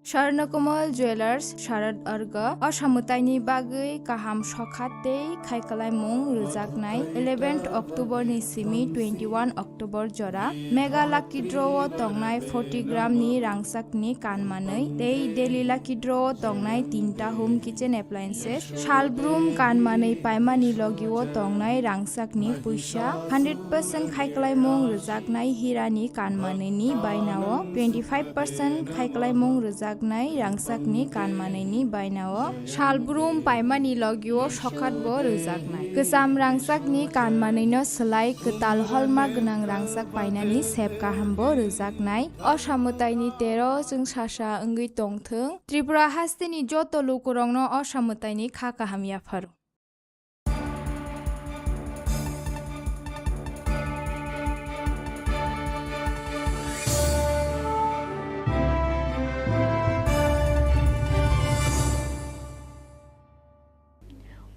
स्वर्णकमल ज्वेलर्स शारद अर्ग असामुताइनि बागै काहाम सखाते खायखालायमुं रोजाकनाय 11 अक्टोबर नि सिमी 21 अक्टोबर जरा मेगा लाकी ड्र तंगनाय 40 ग्राम नि रांसाकनि कानमानै तै डेली लाकी ड्र तंगनाय 3टा होम किचेन एप्लायेंसेस शालब्रुम कानमानै पाइमानि लगिओ तंगनाय रांसाकनि पुइसा 100% खायखालायमुं रोजाकनाय हिरानि कानमानैनि बायनाओ 25% खायखालायमुं रोजाक रांसाकनि कानमानैनि बायनाओ शालब्रुम पाइमानि लगिओ सखातबो रोजाकनाय गोजाम रांसाकनि कानमानैनो सोलाय गोताल हलमार्क गोनां रांसाक बायनानि सेब काहामबो रोजाकनाय असामुताइनि 13 जों सासा ओंगै तंथों त्रिपुरा हास्तिनि जत लुकुरंनो असामुताइनि खाकाहाम याफार।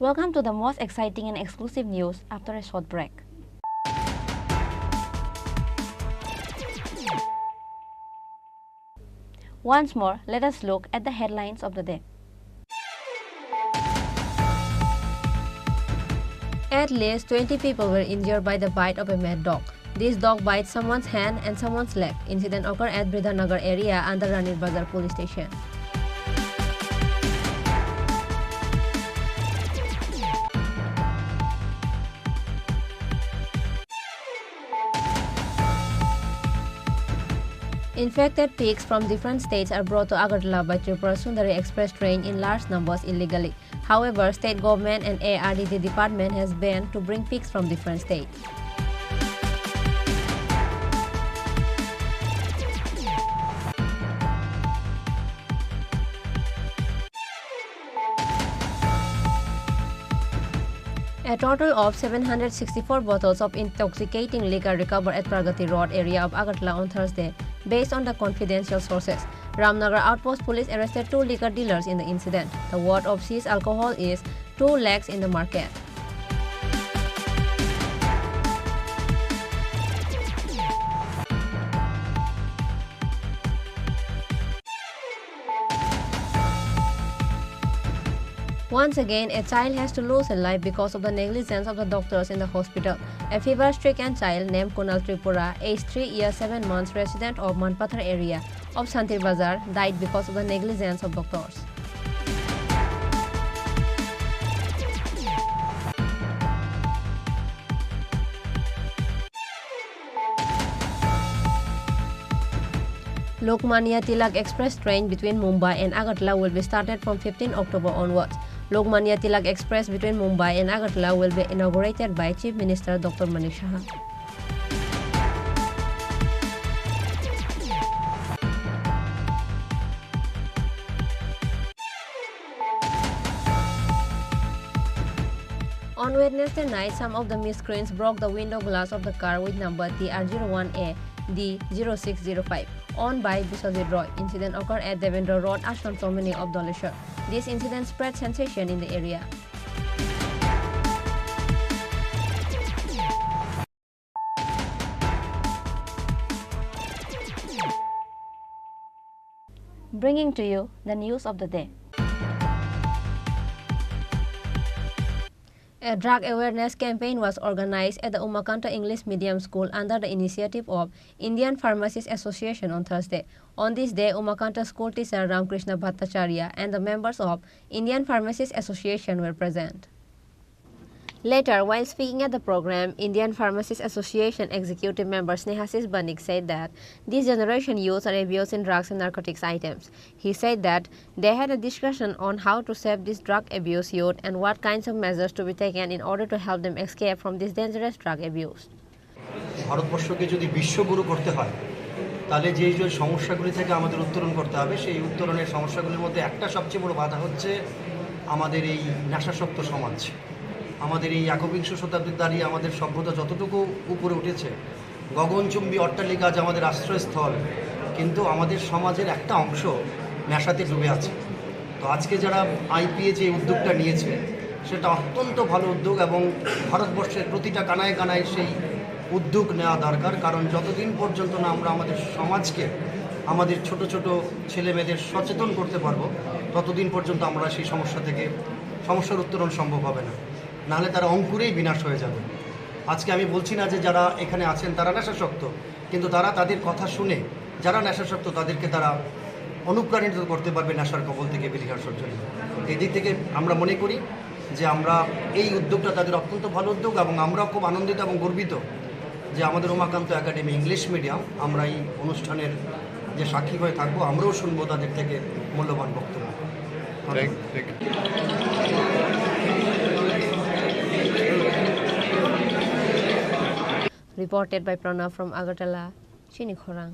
Welcome to the most exciting and exclusive news after a short break. Once more, let us look at the headlines of the day. At least 20 people were injured by the bite of a mad dog. This dog bit someone's hand and someone's leg. Incident occurred at Bridhanagar area under Ranir Bazar police station. Infected pigs from different states are brought to Agartala by Tripura Sundari Express train in large numbers illegally. However, state government and ARDT department has banned to bring pigs from different states. A total of 764 bottles of intoxicating liquor recovered at Pragati Road area of Agartala on Thursday, based on the confidential sources. Ramnagar Outpost Police arrested 2 liquor dealers in the incident. The worth of seized alcohol is 2 lakhs in the market. Once again, a child has to lose a life because of the negligence of the doctors in the hospital. A fever-stricken child named Chini Tripura, aged 3 years 7 months, resident of Manpathar area of Santir Bazar, died because of the negligence of doctors. Lokmanya Tilak Express train between Mumbai and Agartala will be started from 15 October onwards. Lokmanya Tilak Express between Mumbai and Agartala will be inaugurated by Chief Minister Dr. Manish Saha. On Wednesday night, some of the miscreants broke the window glass of the car with number TR01A D0605 owned by Biswajit Roy. Incident occurred at Devendra Road, Ashram Tomini of Doleshwar. This incident spread sensation in the area. Bringing to you the news of the day. A drug awareness campaign was organized at the Umakanta English Medium School under the initiative of Indian Pharmacists Association on Thursday. On this day, Umakanta school teacher Ramkrishna Bhattacharya and the members of Indian Pharmacists Association were present. Later, while speaking at the program, Indian Pharmacists Association executive member Snehasis Banik said that this generation youths are abusing drugs and narcotics items. He said that they had a discussion on how to save this drug abuse youth and what kinds of measures to be taken in order to help them escape from this dangerous drug abuse. ভারতবর্ষকে যদি বিশ্বগুরু করতে হয় তাহলে যে যে সমস্যাগুলি থেকে আমাদের উত্তরণ করতে হবে সেই উত্তরণের সমস্যাগুলির মধ্যে একটা সবচেয়ে বড় বাধা হচ্ছে আমাদের এই নেশাসক্ত সমাজ। আমাদের এই একবিংশ শতাব্দীর দাঁড়িয়ে আমাদের সভ্যতা যতটুকু উপরে উঠেছে, গগনচুম্বী অট্টালিকা আজ আমাদের আশ্রয়স্থল, কিন্তু আমাদের সমাজের একটা অংশ নেশাতে ডুবে আছে। তো আজকে যারা আইপিএ যে উদ্যোগটা নিয়েছে সেটা অত্যন্ত ভালো উদ্যোগ এবং ভারতবর্ষের প্রতিটা কানায় কানায় সেই উদ্যোগ নেওয়া দরকার। কারণ যতদিন পর্যন্ত না আমরা আমাদের সমাজকে, আমাদের ছোট ছোট ছেলে মেয়েদের সচেতন করতে পারবো, ততদিন পর্যন্ত আমরা সেই সমস্যার উত্তরণ সম্ভব হবে না, নাহলে তারা অঙ্কুরেই বিনাশ হয়ে যাবে। আজকে আমি বলছি না যে যারা এখানে আছেন তারা নেশাসক্ত, কিন্তু তারা তাদের কথা শুনে যারা নেশাসক্ত তাদেরকে তারা অনুপ্রাণিত করতে পারবে নেশার কবল থেকে বেরিয়ে আসার জন্য। এই দিক থেকে আমরা মনে করি যে আমরা এই উদ্যোগটা তাদের অত্যন্ত ভালো উদ্যোগ এবং আমরাও খুব আনন্দিত এবং গর্বিত যে আমাদের উমাকান্ত একাডেমি ইংলিশ মিডিয়াম আমরা এই অনুষ্ঠানের যে সাক্ষী হয়ে থাকবো, আমরাও শুনবো তাদের থেকে মূল্যবান বক্তব্য। Reported by Pranav from Agartala, Chini Khorang.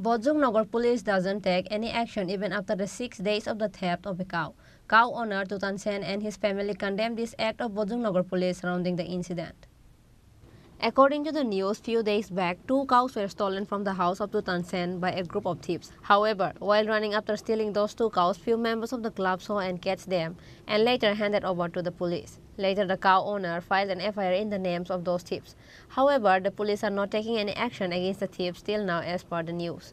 Bojongnagar police doesn't take any action even after the 6 days of the theft of a cow. Cow owner Tutan Sen and his family condemned this act of Bojongnagar police surrounding the incident. According to the news, few days back, 2 cows were stolen from the house of Tutan Sen by a group of thieves. However, while running after stealing those 2 cows, few members of the club saw and catch them and later handed over to the police. Later, the cow owner filed an FIR in the names of those thieves. However, the police are not taking any action against the thieves till now as per the news.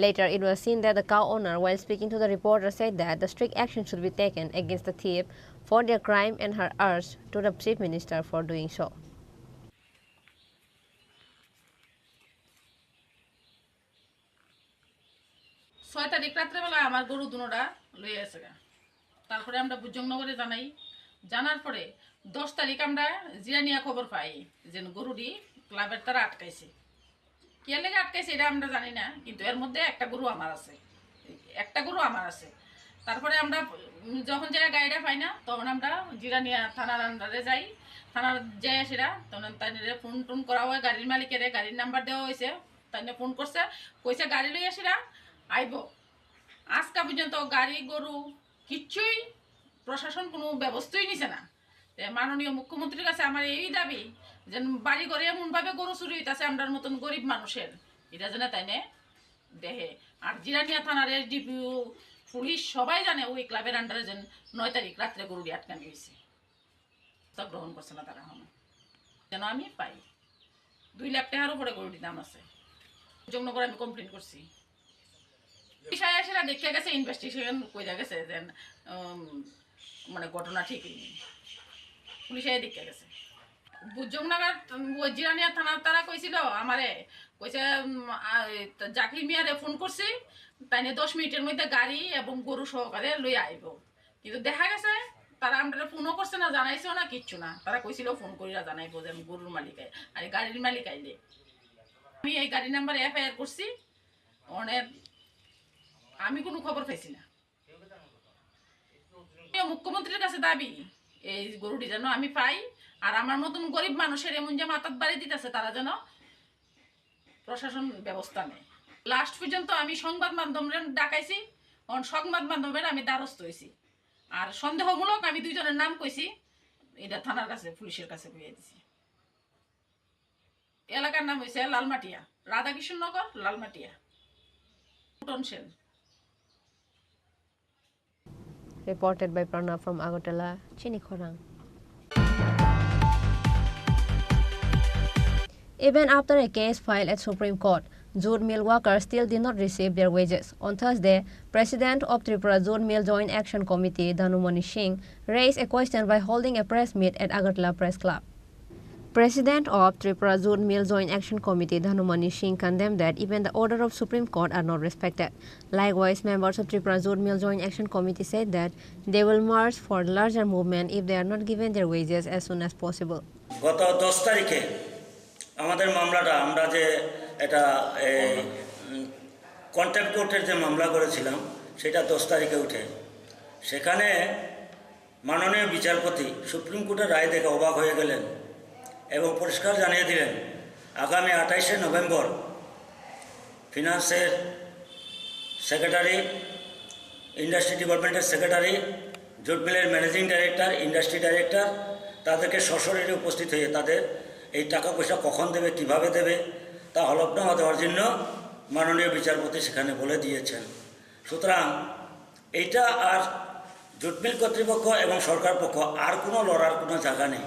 Later, it was seen that the cow owner, while speaking to the reporter, said that the strict action should be taken against the thief for their crime and her urge to the chief minister for doing so. 6 তারিখ রাত্রেবেলা আমার গরু দুনোটা লয়ে আসে। তারপরে আমরা বুজংনগরে জানাই, জানার পরে 10 তারিখ আমরা জিরানিয়া খবর পাই যে গরুটি ক্লাবের তারা আটকাইছে। কি লেগে আটকাইছে এটা আমরা জানি না, কিন্তু এর মধ্যে একটা গরু আমার আছে। তারপরে আমরা যখন যাই গাড়িটা পাই না, তখন আমরা জিরানিয়া থানার আন্ডারে যাই। থানার যাই সেটা তখন তাই ফোন টোন করা হয়, গাড়ির মালিকের গাড়ির নাম্বার দেওয়া হয়েছে, তাই ফোন করছে, কইছে গাড়ি লইয়া সেরা আইব। আজকা পর্যন্ত গাড়ি গরু কিচ্ছুই প্রশাসন কোনো ব্যবস্থাই নিছে না। মাননীয় মুখ্যমন্ত্রীর কাছে আমার এই দাবি যে বাড়ি ঘরে এমনভাবে গরু চুরি হইতেছে আমরার মতন গরিব মানুষের, এটা যেন তাই দেহে। আর জিরানিয়া থানার এসডিপিও পুলিশ সবাই জানে ওই ক্লাবের আন্ডারে যেন 9 তারিখ রাত্রে গরুটি আটকানো হয়েছে, তা গ্রহণ করছে না তারা। যেন আমি পাই 2 লাখ টাকার উপরে গরুটির দাম আছে। জন্য করে আমি কমপ্লেন করছি, সেটা দেখে গেছে, ইনভেস্টিগেশন কইরা গেছে যে মানে ঘটনা ঠিকই পুলিশে দেখে গেছে। বুজংনগর জিরানিয়া থানার তারা কইছিল আমারে, কইছে জাকির মিয়ারে ফোন করছি, তাই 10 মিনিটের মধ্যে গাড়ি এবং গরু সহকারে লইয়া আইব। কিন্তু দেখা গেছে তারা আমরা ফোনও করছে না, জানাইছেও না, কিচ্ছু না। তারা কইছিল ফোন করিয়া জানাইব যে গরুর মালিক আর গাড়ির মালিক আইলে। আমি এই গাড়ি নাম্বারে FIR করছি, অনেক আমি কোনো খবর পাইছি না। মুখ্যমন্ত্রীর কাছে দাবি এই গরুটি যেন আমি পাই, আর আমার মতন গরিব মানুষের এমন যে মাথাত বাড়ি দিতেছে তারা যেন প্রশাসন ব্যবস্থা নেয়। লাস্ট পর্যন্ত আমি সংবাদ মাধ্যমের ডাকাইছি, সংবাদ মাধ্যমের আমি দ্বারস্থ হয়েছি। আর সন্দেহমূলক আমি 2 জনের নাম কইছি, এটা থানার কাছে পুলিশের কাছে কইয়া দিছি। এলাকার নাম হয়েছে Lalmatia, রাধাকৃষ্ণনগর Lalmatia, Sen. Reported by Pranav from Agartala, Chini Khorang. Even after a case filed at Supreme Court, jute mill workers still did not receive their wages. On Thursday, President of Tripura Jute Mill Joint Action Committee, Dhanumani Singh, raised a question by holding a press meet at Agartala Press Club. President of Tripura Jute Mill Joint Action Committee Dhanumani Singh condemned that even the order of Supreme Court are not respected. Likewise, members of Tripura Jute Mill Joint Action Committee said that they will march for larger movement if they are not given their wages as soon as possible. গত 10 তারিখে আমাদের মামলাটা আমরা যে এটা contempt কোর্টের যে মামলা করেছিলাম সেটা 10 তারিখে উঠে সেখানে মাননীয় বিচারপতি সুপ্রিম কোর্টের রায় দেখে অবাক হয়ে গেলেন এবং পরিষ্কার জানিয়ে দিলেন আগামী 28শে নভেম্বর ফিনান্সের সেক্রেটারি, ইন্ডাস্ট্রি ডিপার্টমেন্টের সেক্রেটারি, জুট মিলের ম্যানেজিং ডাইরেক্টর, ইন্ডাস্ট্রি ডাইরেক্টর তাদেরকে সশরীরে উপস্থিত হয়ে তাদের এই টাকা পয়সা কখন দেবে, কিভাবে দেবে তা হলফনামা দেওয়ার জন্য মাননীয় বিচারপতি সেখানে বলে দিয়েছেন। সুতরাং এইটা আর জুট মিল কর্তৃপক্ষ এবং সরকার পক্ষ আর কোনো লড়ার কোনো জায়গা নেই।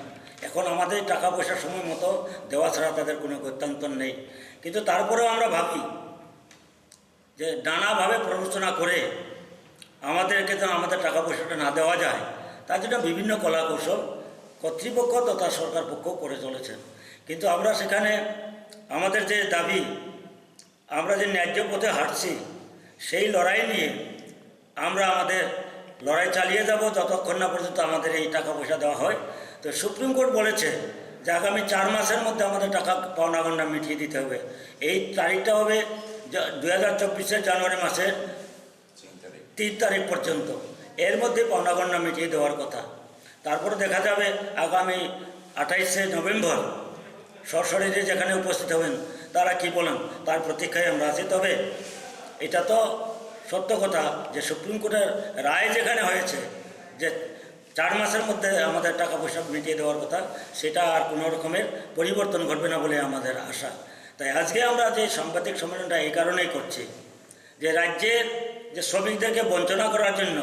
এখন আমাদের টাকা পয়সা সময় মতো দেওয়া ছাড়া তাদের কোনো গত্যন্তর নেই। কিন্তু তারপরেও আমরা ভাবি যে নানাভাবে প্ররোচনা করে আমাদেরকে তো আমাদের টাকা পয়সাটা না দেওয়া যায়, তার জন্য বিভিন্ন কলা কৌশল কর্তৃপক্ষ তথা সরকার পক্ষ করে চলেছেন। কিন্তু আমরা সেখানে আমাদের যে দাবি, আমরা যে ন্যায্য পথে হাঁটছি সেই লড়াই নিয়ে আমরা আমাদের লড়াই চালিয়ে যাব যতক্ষণ না পর্যন্ত আমাদের এই টাকা পয়সা দেওয়া হয়। তো সুপ্রিম কোর্ট বলেছে যে আগামী 4 মাসের মধ্যে আমাদের টাকা পাওনা গন্ডা মিটিয়ে দিতে হবে। এই তারিখটা হবে 2024 জানুয়ারি মাসের 3 তারিখ পর্যন্ত, এর মধ্যে পাওনা গন্ডা মিটিয়ে দেওয়ার কথা। তারপরে দেখা যাবে আগামী 28শে নভেম্বর সশরীরে যেখানে উপস্থিত হবেন তারা কি বলেন তার প্রতীক্ষায় আমরা আছি। তবে এটা তো সত্য কথা যে সুপ্রিম কোর্টের রায় যেখানে হয়েছে যে 4 মাসের মধ্যে আমাদের টাকা পয়সা মিটিয়ে দেওয়ার কথা, সেটা আর কোনো রকমের পরিবর্তন ঘটবে না বলে আমাদের আশা। তাই আজকে আমরা যে সাংবাদিক সম্মেলনটা এই কারণেই করছি যে রাজ্যের যে শ্রমিকদেরকে বঞ্চনা করার জন্য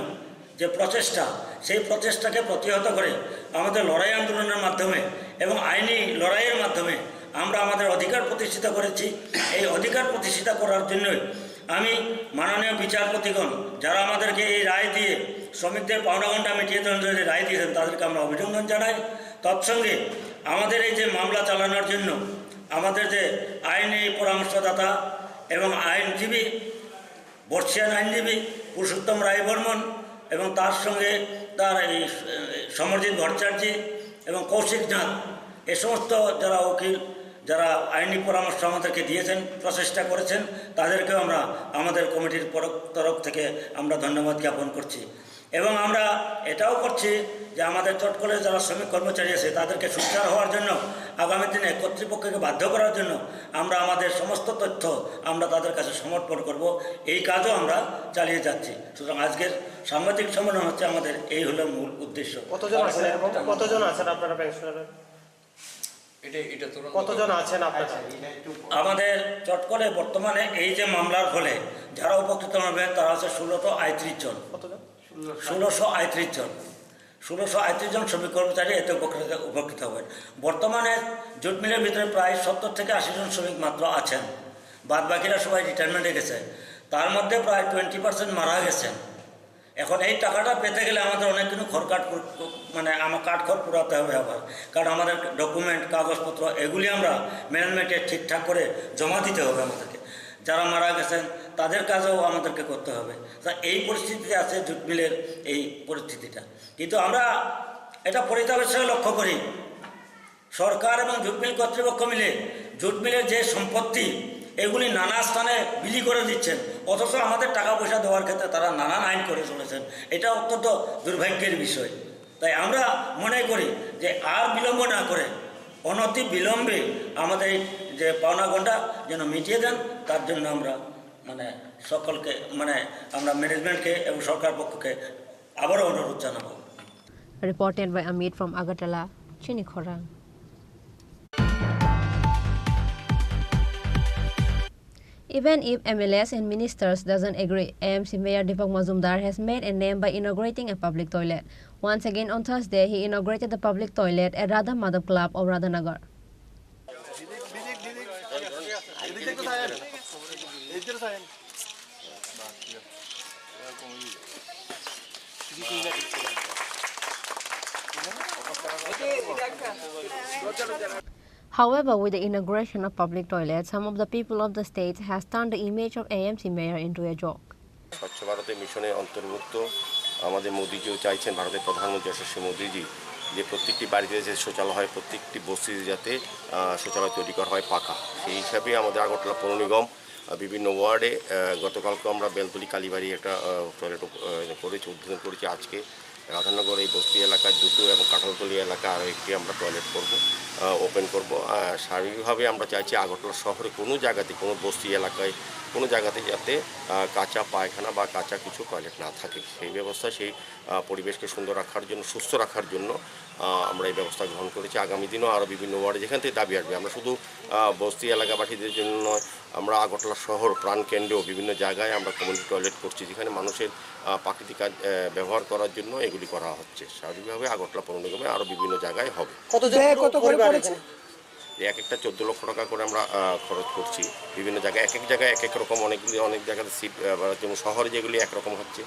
যে প্রচেষ্টা, সেই প্রচেষ্টাকে প্রতিহত করে আমাদের লড়াই আন্দোলনের মাধ্যমে এবং আইনি লড়াইয়ের মাধ্যমে আমরা আমাদের অধিকার প্রতিষ্ঠিত করেছি। এই অধিকার প্রতিষ্ঠিত করার জন্যই আমি মাননীয় বিচারপতিগণ যারা আমাদেরকে এই রায় দিয়ে শ্রমিকদের পাওনা গন্ডা মিটিয়ে দেওয়ার জন্য রায় দিয়েছেন তাদেরকে আমরা অভিনন্দন জানাই। তৎসঙ্গে আমাদের এই যে মামলা চালানোর জন্য আমাদের যে আইনি পরামর্শদাতা এবং আইনজীবী, বর্ষিয়ান আইনজীবী পুরুষোত্তম রায় বর্মন এবং তার সঙ্গে তার এই সমরজিৎ ভট্টাচার্য এবং কৌশিক নাথ, এ সমস্ত যারা উকিল যারা আইনি পরামর্শ আমাদেরকে দিয়েছেন, প্রচেষ্টা করেছেন, তাদেরকেও আমরা আমাদের কমিটির তরফ থেকে আমরা ধন্যবাদ জ্ঞাপন করছি। এবং আমরা এটাও করছি যে আমাদের চটকলের যারা শ্রমিক কর্মচারী আছে তাদেরকে সুচার হওয়ার জন্য আগামী দিনে কর্তৃপক্ষকে বাধ্য করার জন্য আমরা আমাদের সমস্ত তথ্য আমরা তাদের কাছে সমর্পণ করব, এই কাজও আমরা চালিয়ে যাচ্ছি। সুতরাং আজকের সাংবাদিক সম্মেলন হচ্ছে আমাদের এই হলো মূল উদ্দেশ্য। কতজন আছেন আপনারা পেনশনার? কতজন আছেন আপনারা? আমাদের চটকলে বর্তমানে এই যে মামলার ফলে যারা উপকৃত হবে তারা হচ্ছে 1638 জন। 1638 জন শ্রমিক কর্মচারী এতে উপকৃত হবেন। বর্তমানে জুট মিলের ভিতরে প্রায় 70 থেকে 80 জন শ্রমিক মাত্র আছেন, বাদ বাকিরা সবাই রিটায়ারমেন্টে গেছে। তার মধ্যে প্রায় 20% মারা গেছেন। এখন এই টাকাটা পেতে গেলে আমাদের অনেক কিছু আমার কাঠখড় পুরাতে হবে আবার, কারণ আমাদের ডকুমেন্ট কাগজপত্র এগুলি আমরা ম্যানেজমেন্টে ঠিকঠাক করে জমা দিতে হবে আমাদেরকে। যারা মারা গেছেন তাদের কাজও আমাদেরকে করতে হবে। তা এই পরিস্থিতিতে আছে জুট মিলের এই পরিস্থিতিটা। কিন্তু আমরা এটা পরিতাপের সঙ্গে লক্ষ্য করি সরকার এবং জুট মিল কর্তৃপক্ষ মিলে জুট মিলের যে সম্পত্তি এগুলি নানা স্থানে বিলি করে দিচ্ছেন, অথচ আমাদের টাকা পয়সা দেওয়ার ক্ষেত্রে তারা নানান আইন করে চলেছেন। এটা অত্যন্ত দুর্ভাগ্যের বিষয়। তাই আমরা মনে করি যে আর বিলম্ব না করে অনতি বিলম্বে আমাদের যে পাওনা গন্ডা যেন মিটিয়ে দেন, তার জন্য আমরা সকলকে আমরা ম্যানেজমেন্টকে এবং সরকার পক্ষকে আবারও অনুরোধ জানাবো। Reported by Amit from Agartala, Chini Khorang. Even if MLAs and ministers doesn't agree, AMC Mayor Deepak Mazumdar has made a name by inaugurating a public toilet. Once again on Thursday, he inaugurated the public toilet at Radha Madhav Club of Radhanagar. However, with the inauguration of public toilets, some of the people of the state has turned the image of AMC mayor into a joke. স্বচ্ছ ভারতের মিশনে অন্তর্ভুক্ত আমাদের মোদিজিও চাইছেন, ভারতের প্রধানমন্ত্রী যশস্বী মোদিজি, যে প্রত্যেকটি বাড়িতে যে শৌচালয় হয়, প্রত্যেকটি বস্তিতে যাতে শৌচালয় তৈরি করা হয় পাকা। সেই হিসাবে আমাদের আগরতলা পৌর নিগম বিভিন্ন ওয়ার্ডে গতকালকে আমরা বেলতলি কালীবাড়ি একটা টয়লেট করেছি, উদ্বোধন করেছি। আজকে রাধানগর এই বস্তি এলাকায় দুটো এবং কাঁঠালতলি এলাকা আরও একটি আমরা টয়লেট করব, ওপেন করব। স্বাভাবিকভাবে আমরা চাইছি আগরতলা শহরে কোনো জায়গাতে, কোনো বস্তি এলাকায় কোনো জায়গাতে যাতে কাঁচা পায়খানা বা কাঁচা কিছু টয়লেট না থাকে। সেই ব্যবস্থা, সেই পরিবেশকে সুন্দর রাখার জন্য, সুস্থ রাখার জন্য আমরা এই ব্যবস্থা গ্রহণ করেছি। আগামী দিনও আরও বিভিন্ন ওয়ার্ডে যেখান থেকে দাবি আসবে, আমরা শুধু বস্তি এলাকাবাসীদের জন্য নয়, আমরা আগরতলা শহর প্রাণকেন্দ্রেও বিভিন্ন জায়গায় আমরা কমিউনিটি টয়লেট করছি, যেখানে মানুষের প্রাকৃতিক কাজ ব্যবহার করার জন্য এগুলি করা হচ্ছে। স্বাভাবিকভাবে আগরতলা পৌর নিগমে আরও বিভিন্ন জায়গায় হবে। এক একটা 14 লক্ষ টাকা করে আমরা খরচ করছি বিভিন্ন জায়গায়, এক এক জায়গায় এক এক রকম, অনেক জায়গাতে সিট, যেমন শহরে যেগুলি একরকম হচ্ছে,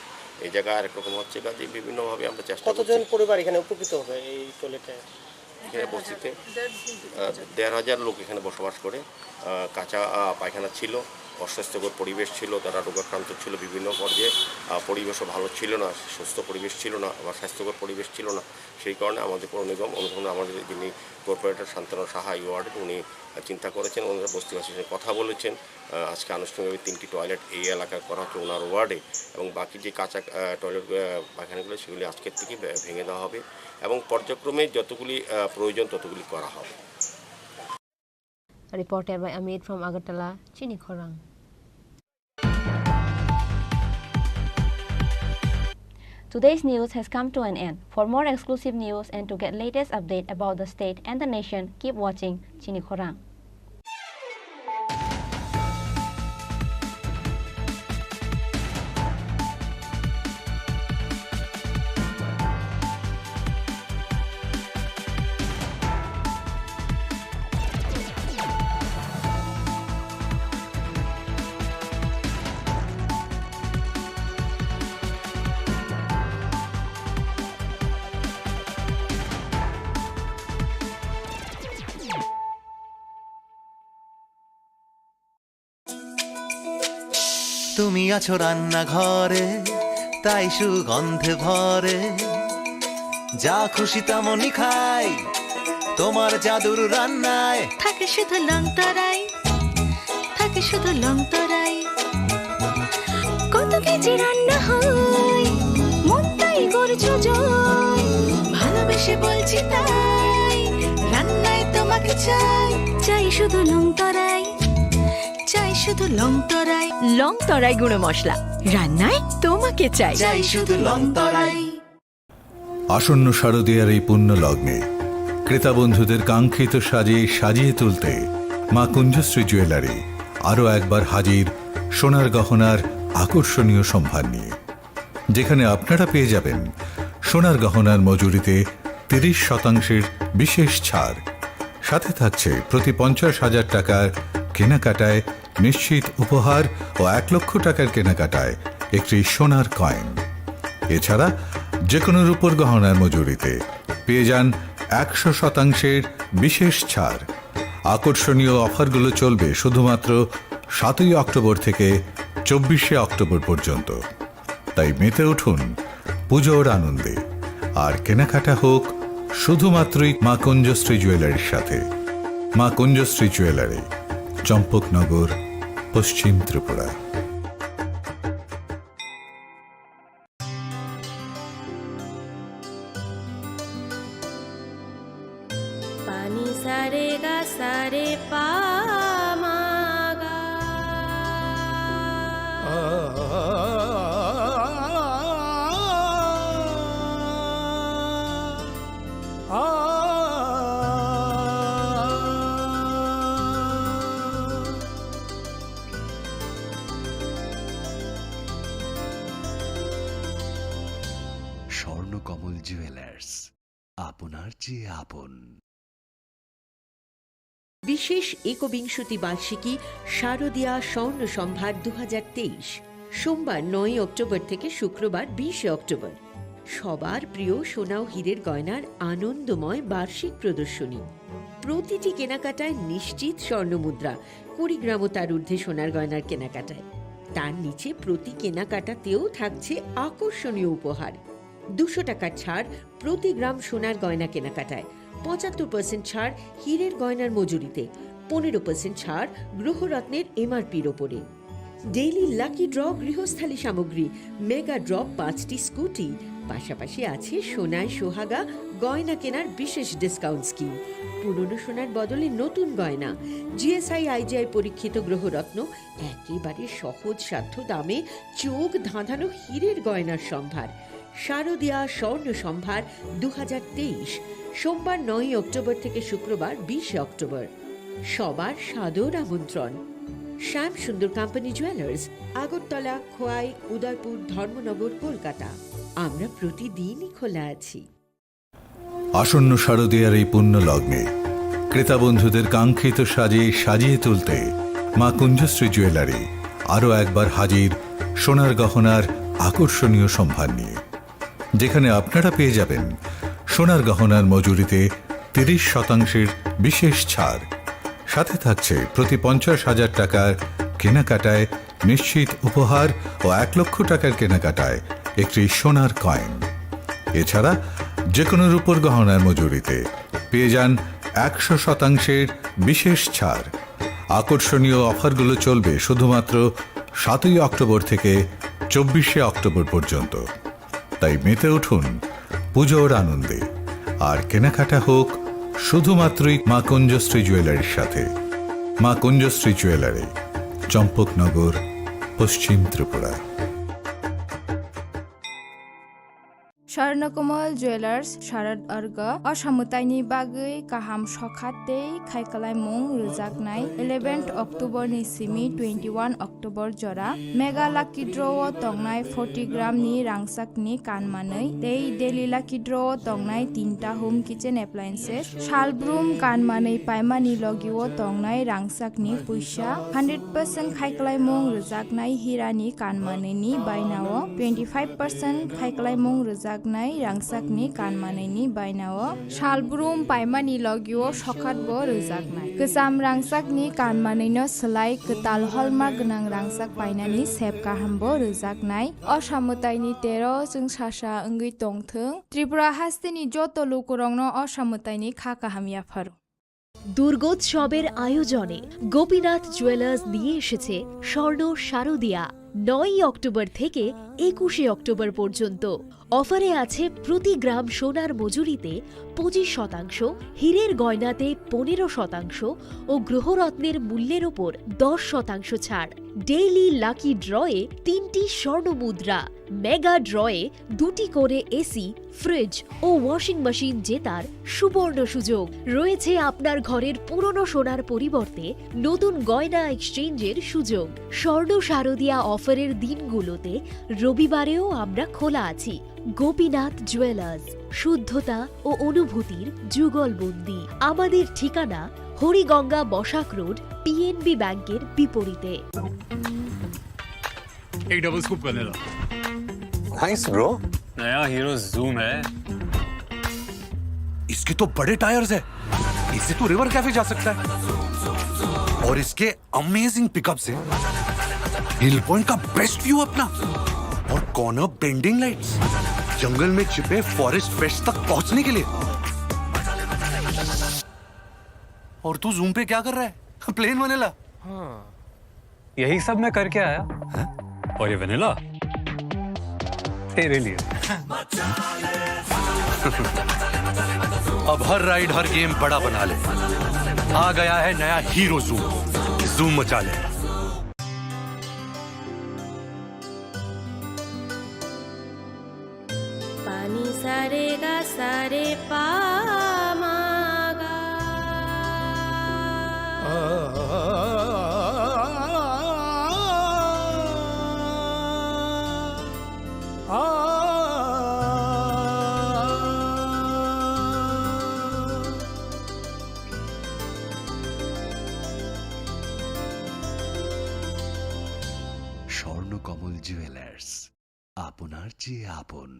এই জায়গায় আরেক রকম হচ্ছে। কাজে বিভিন্নভাবে আমরা চেষ্টা করছি। কতজন পরিবার এখানে উপকৃত হবে এই টয়লেটে? এখানে বস্তিতে 1,500 লোক এখানে বসবাস করে। কাঁচা পায়খানা ছিল, অস্বাস্থ্যকর পরিবেশ ছিল, তারা রোগাক্রান্ত ছিল বিভিন্ন পর্যায়ে, পরিবেশও ভালো ছিল না, সুস্থ পরিবেশ ছিল না বা স্বাস্থ্যকর পরিবেশ ছিল না। সেই কারণে আমাদের পৌর নিগম অনুসন্ধানে আমাদের যিনি কর্পোরেটর শান্তনু সাহা এই ওয়ার্ডে, উনি চিন্তা করেছেন, ওনারা বস্তিবাসীর সঙ্গে কথা বলেছেন। আজকে আনুষ্ঠানিকভাবে 3টি টয়লেট এই এলাকায় করা হচ্ছে ওনার ওয়ার্ডে, এবং বাকি যে কাঁচা টয়লেট পায়খানাগুলো সেগুলি আজকের থেকে ভেঙে দেওয়া হবে এবং পর্যায়ক্রমে যতগুলি প্রয়োজন ততগুলি করা হবে। Reported by Amit from Agartala, Chini Khorang. Today's news has come to an end. For more exclusive news and to get latest update about the state and the nation, keep watching Chini Khorang. তুমি আছো রান্নাঘরে, তাই সুগন্ধে ভরে, যা খুশি তেমনই খাই তোমার জাদুর রান্নায়। থাকে শুধু লং তরাই, থাকে শুধু লং তরাই, কত কেজি রান্না হয় মন তাই করছো জয়, ভালোবেসে বলছি তাই রান্নায় তোমাকে চাই, চাই শুধু লং তরাই, চাই শুধু লং তরাই, লং তরাই গুঁড়ো মশলা, রান্নায় তোমাকে চাই, চাই শুধু লং তরাই। আসন্ন শারদীয়ার এই পুণ্য লগ্নে ক্রেতা বন্ধুদের কাঙ্ক্ষিত সাজে সাজিয়ে তুলতে মা কুঞ্জশ্রী জুয়েলারি আরও একবার হাজির সোনার গহনার আকর্ষণীয় সম্ভার নিয়ে, যেখানে আপনারা পেয়ে যাবেন সোনার গহনার মজুরিতে 30% বিশেষ ছাড়, সাথে থাকছে প্রতি 50,000 টাকার কেনাকাটায় নিশ্চিত উপহার ও 1 লক্ষ টাকার কেনাকাটায় একটি সোনার কয়েন। এছাড়া যে কোনো রূপোর গহনার মজুরিতে পেয়ে যান 100% বিশেষ ছাড়। আকর্ষণীয় অফারগুলো চলবে শুধুমাত্র 7ই অক্টোবর থেকে 24শে অক্টোবর পর্যন্ত। তাই মেতে উঠুন পুজোর আনন্দে, আর কেনাকাটা হোক শুধুমাত্রই মা কুঞ্জশ্রী জুয়েলারির সাথে। মা কুঞ্জশ্রী জুয়েলারি, চম্পকনগর, পশ্চিম ত্রিপুরা। পানি সারে গা সারে পা মা গা, স্বর্ণকমল জুয়েলার্স, আপনার চেয়ে আপন। বিশেষ একবিংশতি বার্ষিকী শারদীয়া স্বর্ণ সম্ভার 2023, সোমবার 9 অক্টোবর থেকে শুক্রবার 20 অক্টোবর। সবার প্রিয় সোনা ও হীরের গয়নার আনন্দময় বার্ষিক প্রদর্শনী। প্রতিটি কেনাকাটায় নিশ্চিত স্বর্ণমুদ্রা, 20 গ্রাম ও তার ঊর্ধ্বে সোনার গয়নার কেনাকাটায়। তার নিচে প্রতি কেনাকাটাতেও থাকছে আকর্ষণীয় উপহার। 200 টাকার ছাড় প্রতি গ্রাম সোনার গয়না কেনাকাটায়, 75% ছাড় হীরের গয়নার মজুরিতে, 15% ছাড় গ্রহরত্নের এমআরপির ওপরে। ডেইলি লাকি ড্র গৃহস্থালী সামগ্রী, মেগা ড্র 5টি স্কুটি, পাশাপাশি আছে সোনায় সোহাগা গয়না কেনার বিশেষ ডিসকাউন্ট স্কিম। পুরনো সোনার বদলে নতুন গয়না, জিএসআই আইজিআই পরীক্ষিত গ্রহরত্ন, একেবারে সহজ সাধ্য দামে চোখ ধাঁধানো হীরের গয়নার সম্ভার। শারদীয়া স্বর্ণ সম্ভার 2023, সোমবার 9 অক্টোবর থেকে শুক্রবার 20 অক্টোবর। সবার সাদর আমন্ত্রণ। শ্যাম সুন্দর কোম্পানি জুয়েলার্স, আগরতলা, খোয়াই, উদয়পুর, ধর্মনগর, কলকাতা। আমরা প্রতিদিনই খোলা আছি। আসন্ন শারদীয়ার এই পুণ্য লগ্নে ক্রেতা বন্ধুদের কাঙ্ক্ষিত সাজে সাজিয়ে তুলতে মা কুঞ্জশ্রী জুয়েলারি আরও একবার হাজির সোনার গহনার আকর্ষণীয় সম্ভার নিয়ে, যেখানে আপনারা পেয়ে যাবেন সোনার গহনার মজুরিতে 30% বিশেষ ছাড়। সাথে থাকছে প্রতি 50,000 টাকার কেনাকাটায় নিশ্চিত উপহার ও 1 লক্ষ টাকার কেনাকাটায় একটি সোনার কয়েন। এছাড়া যে কোনো রূপোর গহনার মজুরিতে পেয়ে যান 100% বিশেষ ছাড়। আকর্ষণীয় অফারগুলো চলবে শুধুমাত্র 7 অক্টোবর থেকে 24 অক্টোবর পর্যন্ত। তাই মেতে উঠুন পুজোর আনন্দে, আর কেনাকাটা হোক শুধুমাত্রই মা কুঞ্জশ্রী জুয়েলারির সাথে। মা কুঞ্জশ্রী জুয়েলারি, চম্পকনগর, পশ্চিম ত্রিপুরা। স্বর্ণকমল জুয়েলার্স শারদ अर्घ असामुताइनि बागै गाहाम सखातै खायखालायमुं रोजागनाय 11 अक्ट'बरनि सिमी 21 अक्ट'बर जरा मेगा लाकी ड्र'आव तंनाय 40 ग्रामनि रांसाकनि कानमानै डेली लाकी ड्र'आव तंनाय 3टा होम किचेन एप्लायेन्सेस सालब्रुम कानमानै पायमानि लगिव तंनाय रांसाकनि पैसा 100% खायखालायमुं रोजागनाय हिरानि कानमानैनि बायनाव 25% खायखालायमुं रोजाग रांसाकनि कानमानैनि बायनाव सालब्रुम पायमानि लगिव सखातबो रोजागनाय गोजाम रांसाकनि कानमानैनो सोलाय गोताल हलमार्क गोनां रांसाक बायनानि सेब गाहामबो रोजागनाय असामुताइनि 13 जों सासा ओंगै तंथों त्रिपुरा हास्तेनि जत लोकरंनो असामुताइनि खाकाहामियाफार। দুর্গোৎসবের আয়োজনে গোপীনাথ জুয়েলার্স নিয়ে এসেছে স্বর্ণ শারদীয়া। 9 অক্টোবর থেকে 21 অক্টোবর পর্যন্ত অফারে আছে প্রতি গ্রাম সোনার মজুরিতে 25%, হীরের গয়নাতে 15% ও গ্রহরত্নের মূল্যের ওপর 10% ছাড়। ডেইলি লাকি ড্রয়ে 3টি স্বর্ণ মুদ্রা, মেগা ড্রয়ে 2টি করে এসি, ফ্রিজ ও ওয়াশিং মেশিন জেতার সুবর্ণ সুযোগ রয়েছে। আপনার ঘরের পুরনো সোনার পরিবর্তে নতুন গয়না এক্সচেঞ্জের সুযোগ। স্বর্ণ শারদীয়া অফারের দিনগুলোতে রবিবারেও আমরা খোলা আছি। গোপীনাথ জুয়েলার্স, শুদ্ধতা ও অনুভূতির যুগলবন্দি। আমাদের ঠিকানা হরিগঙ্গা বসাক রোড, পিএনবি ব্যাংকের বিপরীতে। एक double scoop vanilla. Nice bro. नया हीरो जूम है। इसके तो बड़े टायर्स है, इससे तो रिवर कैफे जा सकता है। और इसके अमेजिंग पिकअप से हिल पॉइंट का बेस्ट व्यू अपना, और कॉर्नर बेंडिंग लाइट्स, जंगल में छिपे फॉरेस्ट पेस्ट तक पहुंचने के लिए। और तू जूम पे क्या कर रहा है? Plain vanilla. हाँ, यही सब मैं करके आया है? और ये वैनिला तेरे लिए। अब हर राइड हर गेम बड़ा बना ले। आ गया है नया हीरो जूम, जूम मचा ले। पानी सारे गा सारे पा मागा স্বর্ণকমল জুয়েলার্স, আপনার চেয়ে আপন।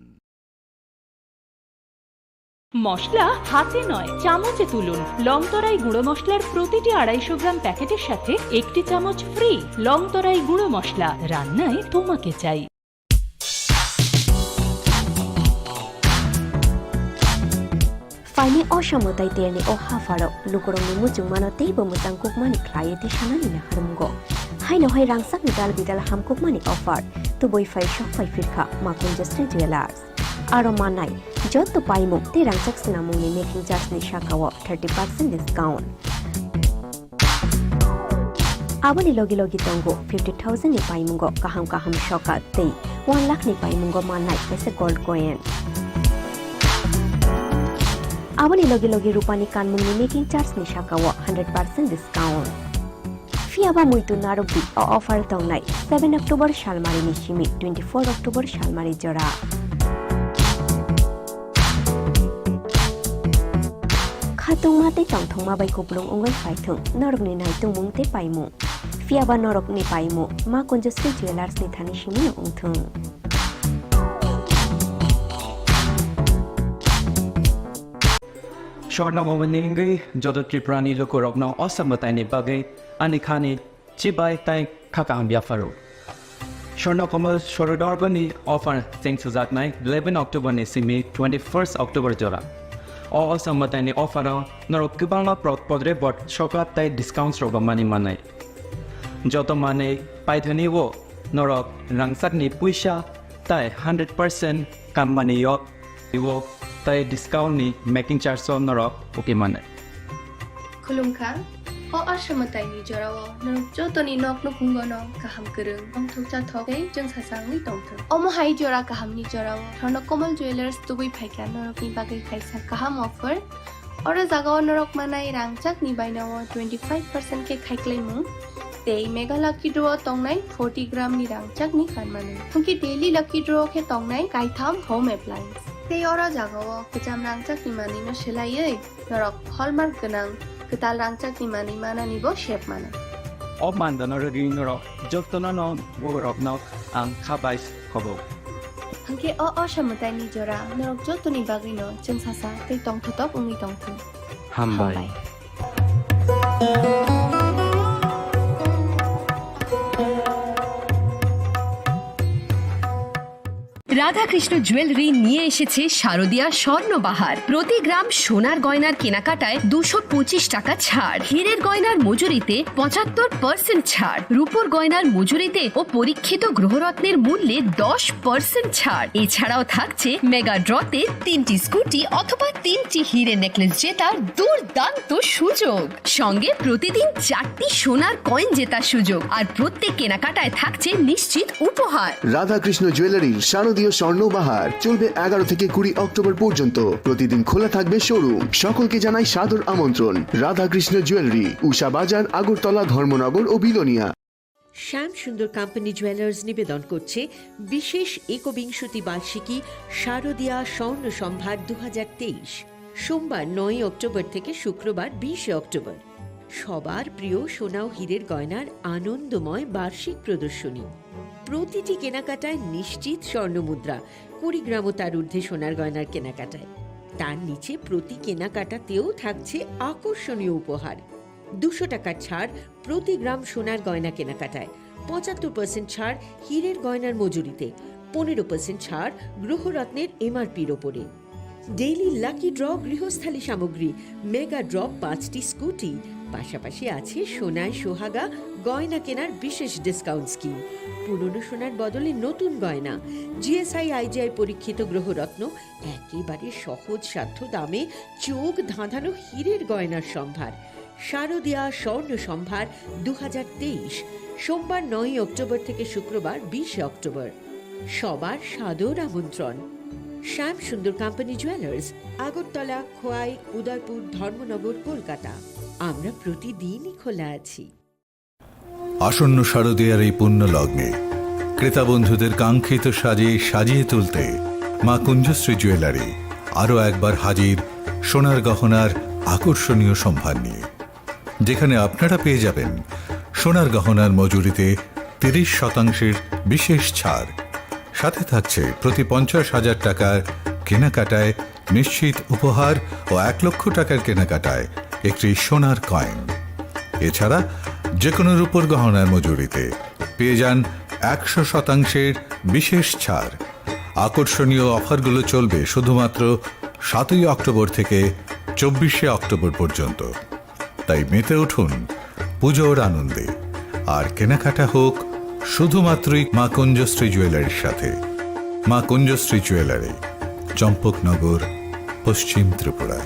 মশলা হাতে নয় চামচে তুলুন। লংতরাই গুঁড়ো মশলার প্রতিটি 250 গ্রাম প্যাকেটের সাথে 1 চামচ ফ্রি। লংতরাই গুঁড়ো মশলা, রান্নায় তোমাকে চাই। Faini Oshamotai Tiani O Hafaro, Lukuroni Mujumano Table Mutang Cookmani Client Shananina Harumgo. Haino Hai Rangsak Nidal Bidal Ham Cookmani offer to boy 5 shop 5 Firka, Makun Justin Jewelers. Aromanai, Jot to Paimu, the Rangsak Sinamuni making just Nishakawa 30% discount. Abani Logi Logi Tongo, 50,000 ni Paimungo, Kaham Kaham Shoka, Tay, 1 lakh ni Paimungo Manai, as a gold coin. Abani Logi Logi Rupani Kanmuni making charge ni Shakawa 100% discount. Fiaba Muitu Narubi or offer Tongnai 7 October Shalmari Nishimi 24 October Shalmari Jora. Khatung Mate Tong Mabai Kuplung Ungai Faitung Norok ni Naitung Mungte Paimu. Fiaba Norok ni Paimu Makun Justin Jewelers ni Tanishimi Ungtung. Shortna Moveningi, Jodo Triprani Lokorogno, Osamatani Bagay, Anikani, Chibai Tai Kakam Biafaro. Shortna Commerce Shorodorgani offer thanks to that night, 11 October Nisimi, 21st October Jora. Osamatani offer Norokubana Podre bot Shokat Tai discounts Roba Money Manai. Joto Mane, Paitani Wo, Norok, Rangsakni Puisha, Tai 100% Kamani Yok, Iwo. Tay discount ni making charge so norok okay mane Khulumkha o ashamatai ni jorawo norok jotoni nok nukungono kaham kereng ong thokcha thokai jeng sasang ni tongthong omo hai jora kaham ni jorawo Chini Khorang Jewelers tubui phaika norok ni bagai kaisa kaham offer ora jagao norok manai rangchak ni bainawo 25% ke khaiklaimu tei mega lucky draw tongnai 40 gram ni rangchak ni kanmanu thongki daily lucky draw ke tongnai kaitham home appliance Tei ora jagao kejam rangchak ni mani no selaiei norok hallmark genang ketal rangchak ni mani mana nibo shape mana Ob mandano regi norok jotona no borok no ang khabais khobo Hangke o shamutai ni jora norok jotoni bagai no jeng sasa tei tongthotop ungi tongthong Hambai Radhakrishna jewellery নিয়ে এসেছে শারদীয়া স্বর্ণবাহার প্রতি গ্রাম সোনার গয়নার কেনাকাটায় 225 টাকা ছাড় হীরের গয়নার মজুরিতে 75% ছাড় রূপোর গয়নার মজুরিতে ও পরীক্ষিত গ্রহরত্নের মূল্যে 10% ছাড় এছাড়াও থাকছে মেগা ড্রতে 3টি স্কুটি অথবা 3টি হীরের নেকলেস জেতার দুর্দান্ত সুযোগ সঙ্গে প্রতিদিন 4টি সোনার কয়েন জেতার সুযোগ আর প্রত্যেক কেনাকাটায় থাকছে নিশ্চিত উপহার রাধাকৃষ্ণ জুয়েলারির শারদীয় স্বর্ণবাহার চলবে 11 থেকে 20 অক্টোবর পর্যন্ত প্রতিদিন খোলা থাকবে শোরুম সকলকে জানাই সাদর আমন্ত্রণ রাধাকৃষ্ণ জুয়েলারি উষা বাজার আগরতলা ধর্মনগর ও বিলোনিয়া শ্যাম সুন্দর কোম্পানি জুয়েলার্স নিবেদন করছে বিশেষ একবিংশতি বার্ষিকী শারদীয়া স্বর্ণ সম্ভার 2023 সোমবার 9 অক্টোবর থেকে শুক্রবার 20 অক্টোবর সবার প্রিয় সোনা ও হীরের গয়নার আনন্দময় বার্ষিক প্রদর্শনী প্রতিটি কেনাকাটায় নিশ্চিত স্বর্ণমুদ্রা 20 গ্রাম ও তার ঊর্ধ্বে সোনার গয়নার কেনাকাটায় তার নিচে প্রতি কেনাকাটাতেও থাকছে আকর্ষণীয় উপহার 200 টাকার ছাড় প্রতি গ্রাম সোনার গয়না কেনাকাটায় 75% ছাড় হীরের গয়নার মজুরিতে 15% ছাড় গ্রহরত্নের এমআরপির ওপরে ডেইলি লাকি ড্র গৃহস্থালী সামগ্রী মেগা ড্র 5টি স্কুটি পাশাপাশি আছে সোনায় সোহাগা গয়না কেনার বিশেষ ডিসকাউন্ট স্কিম পুরনো সোনার বদলে নতুন গয়না জিএসআই আইজিআই পরীক্ষিত গ্রহরত্ন একেবারে সহজ সাধ্য দামে চোখ ধাঁধানো হীরের গয়নার সম্ভার শারদীয়া স্বর্ণ সম্ভার 2023 সোমবার 9 অক্টোবর থেকে শুক্রবার 20 অক্টোবর সবার সাদর আমন্ত্রণ শ্যাম সুন্দর কোম্পানি জুয়েলার্স আগরতলা খোয়াই উদয়পুর ধর্মনগর কলকাতা আমরা প্রতিদিনই খোলা আছি আসন্ন শারদীয়ার এই পুণ্য লগ্নে ক্রেতা বন্ধুদের কাঙ্ক্ষিত সাজে সাজিয়ে তুলতে মা কুঞ্জশ্রী জুয়েলারি আরও একবার হাজির সোনার গহনার আকর্ষণীয় সম্ভার নিয়ে যেখানে আপনারা পেয়ে যাবেন সোনার গহনার মজুরিতে 30% বিশেষ ছাড় সাথে থাকছে প্রতি 50,000 টাকার কেনাকাটায় নিশ্চিত উপহার ও 1 লক্ষ টাকার কেনাকাটায় একটি সোনার কয়েন। এছাড়া যে কোনো রূপোর গহনার মজুরিতে পেয়ে যান 100% বিশেষ ছাড়। আকর্ষণীয় অফারগুলো চলবে শুধুমাত্র 7ই অক্টোবর থেকে 24শে অক্টোবর পর্যন্ত। তাই মেতে উঠুন পুজোর আনন্দে, আর কেনাকাটা হোক শুধুমাত্রই মা কুঞ্জশ্রী জুয়েলারির সাথে। মা কুঞ্জশ্রী জুয়েলারি, চম্পকনগর, পশ্চিম ত্রিপুরা।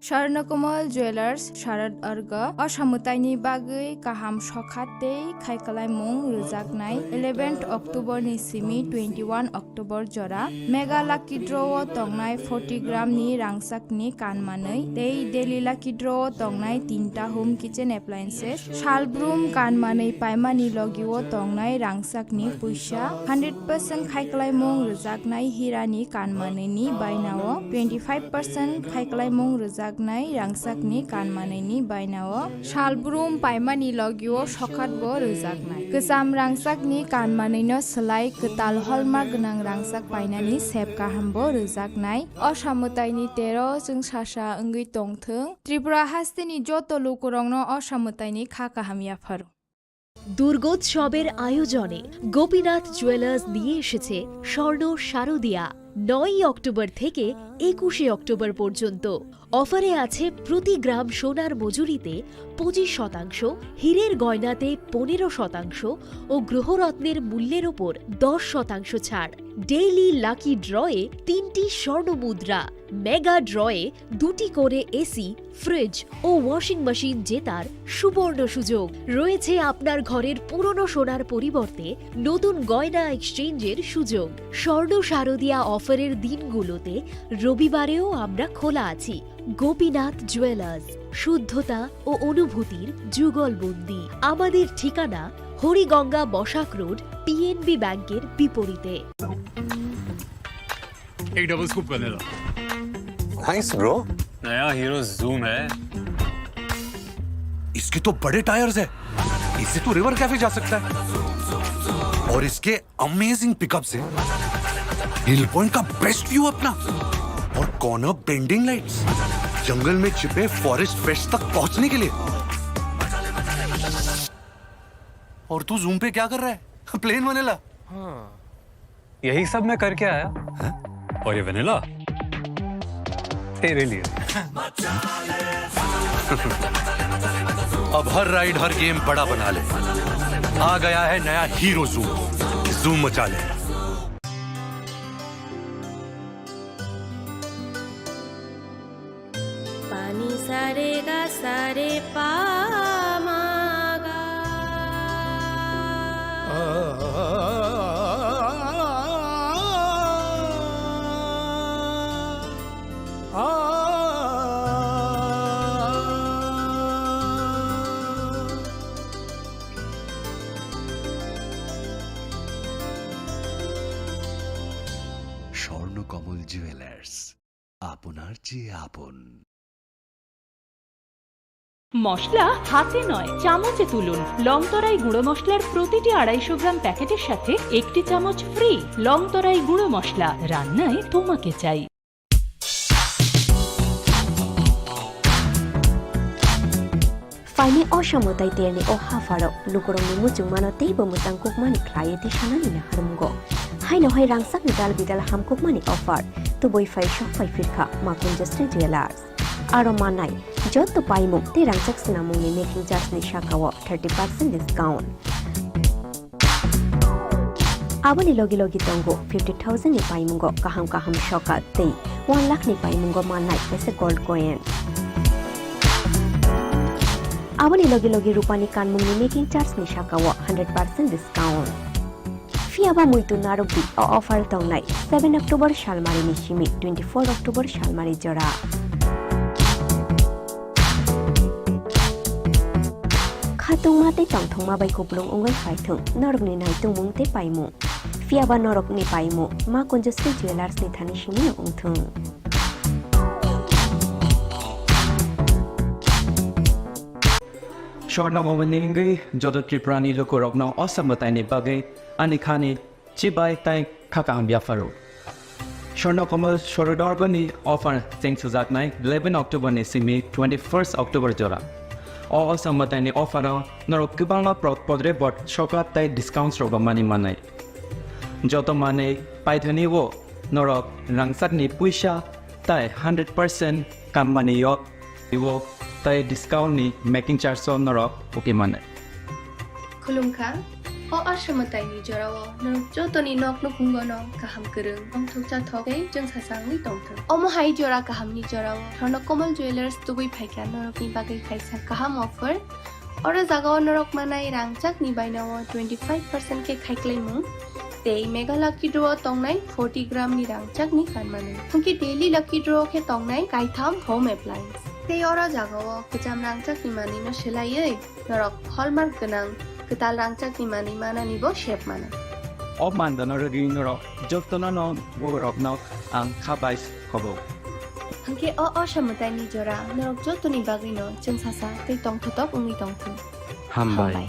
স্বর্ণকমল জুয়েলার্স শারদ अर्ग असामुताइनि बागै गाहाम सखाते खायखालायमुं रोजाकनाय 11 अक्ट'बरनि सिमी 21 अक्ट'बर जरा मेगा लाकी ड्र'आव दंनाय 40 ग्रामनि रांसाकनि कानमानै दै डेली लाकी ड्र'आव दंनाय 3टा होम किचेन एप्लायेन्सेस शालब्रुम कानमानै पायमानि लगिआव दंनाय रांसाकनि पैसा 100% खायखालायमुं रोजाकनाय हिरानि कानमानैनि बायनाव 25% खायखालायमुं रोजाक रांसाकनि कानमानैनि बायनाव शालब्रुम पायमानि लगिव सखातबो रोजाकनाय गोजाम रांसाकनि कानमानैनो सोलाय गोताल हलमार्क गोनां रांसाक बायनानि सेब गाहामबो रोजाकनाय असामुताइनि 13 जों सासा ओंगै दंथों त्रिपुरा हास्तिनि যত লোকরংনো অসামতাইনি খাকা হামিয়াফার। দুর্গোৎসবের আয়োজনে গোপীনাথ জুয়েলার্স নিয়ে এসেছে স্বর্ণ শারদিয়া। 9 অক্টোবর থেকে 21শে অক্টোবর পর্যন্ত অফারে আছে প্রতি গ্রাম সোনার মজুরিতে 25%, হীরের গয়নাতে 15% ও গ্রহরত্নের মূল্যের ওপর 10% ছাড়। ডেইলি লাকি ড্রয়ে 3টি স্বর্ণ মুদ্রা, মেগা ড্রয়ে 2টি করে এসি, ফ্রিজ ও ওয়াশিং মেশিন জেতার সুবর্ণ সুযোগ রয়েছে। আপনার ঘরের পুরনো সোনার পরিবর্তে নতুন গয়না এক্সচেঞ্জের সুযোগ। স্বর্ণ শারদিয়া অফারের দিনগুলোতে রবিবারেও আমরা খোলা আছি। গোপীনাথ জুয়েলার্স, শুদ্ধতা ও অনুভূতির যুগলবন্দি। আমাদের ঠিকানা হরিগঙ্গা বসাক রোড, পিএনবি ব্যাংকের বিপরীতে। एक डबल स्कूप करने दो। Nice bro. नया हीरो जूम है। इसके तो बड़े टायर्स है, इससे तो रिवर कैफे जा सकता है। और इसके अमेजिंग पिकअप से हिल पॉइंट का बेस्ट व्यू अपना, और कॉर्नर बेंडिंग लाइट्स, जंगल में छिपे फॉरेस्ट पेस्ट तक पहुंचने के लिए। और तू जूम पे क्या कर रहा है? Plane vanilla. हाँ, यही सब मैं करके आया। है? और ये वनीला तेरे लिए। अब हर राइड हर गेम बड़ा बना ले। आ गया है नया हीरो जूम, जूम मचा ले। पानी सारे गा सारे पा मागा স্বর্ণকমল জুয়েলার্স, আপনার চেয়ে আপন। মশলা হাতে নয় চামচে তুলুন। লংতরাই গুঁড়ো মশলার প্রতিটি 250 গ্রাম প্যাকেটের সাথে 1টি চামচ ফ্রি। লংতরাই গুঁড়ো মশলা, রান্নায় তোমাকে চাই। Faini Oshamutai Tierney o Hafaro, Lukurong Muchumano Table Mutankukmani Clieti Shanalina Harmungo. Haino Hai Rangsak Nidal Vidal Hamkukmani offer to boy Fai Shop Fai Firka, Makunjustri Jewelers. Aromanai, Jot to Paimu, the Rangsak Sinamuni making just Nishakawa 30% discount. Abani Logi Logi Tongo, 50,000 ni Paimungo, Kaham Kaham Shoka, Tay, 1 lakh ni Paimungo Manai, as a gold coin. Awali logi logi rupani kanmung ni making charge ni shakawa 100% discount. Fiaba muito narubi o offer tongnai 7 October Shalmari ni Shimi 24 October Shalmari Jora. Khatung mate tongthong ma bai kuplung ungai phaithung norok ni nai tungmung te paimu. Fiaba norok ni paimu ma Kunjustri Jewelers ni thani Shimi ungthung. Swarnakamal যত ত্রিপুরানি লোকরত্ন অসামতাইনি বাগৈ আনিখানি চিবাই তাই খাকাং বিয়াফারো Swarnakamal সরোদরবনি offer চেং সুজাকনাই 11 অক্টোবরনি Simi 21 October জোড়া অসমতাইনি অফারাव নরক গোबाङा পদরে বট সকাত তাই discount রগমানি মানাই যত মানে পাইথনিও নরক রাংসাকনি পুইসা তাই 100% কামমানিয় ইও তাই ডিসকাউন্টনি মেকিং চার্জ নরক ওকে মানে खुलुमखा o ashamatayni jorao norok jotoni nokno kungono kaham kereng ongthok jathok jeng sasangni tongthong omo hai jora kahamni jorao thorno komal jewelers tubui phaika norokni bagai kaisa kaham offer ora jagao norok manai rangchak ni bainao 25% ke khaiklaimu tei mega lucky draw tongnai 40 gram ni rangchak ni kanmanu thongki daily lucky draw ke tongnai kaitham home appliance tei ora jagao kejam rangchak ni manino selaiei norok hallmark ganang ketal rangchak ni mani mana nibo shape mana অপমানদানৰ ৰিংৰক যতনানো বৰকনাও আং খাবাইছ হ'ব hangke o shamutai ni jora norok jotoni bagino jeng sasa tei tongthotop ungi tongthong হামবাই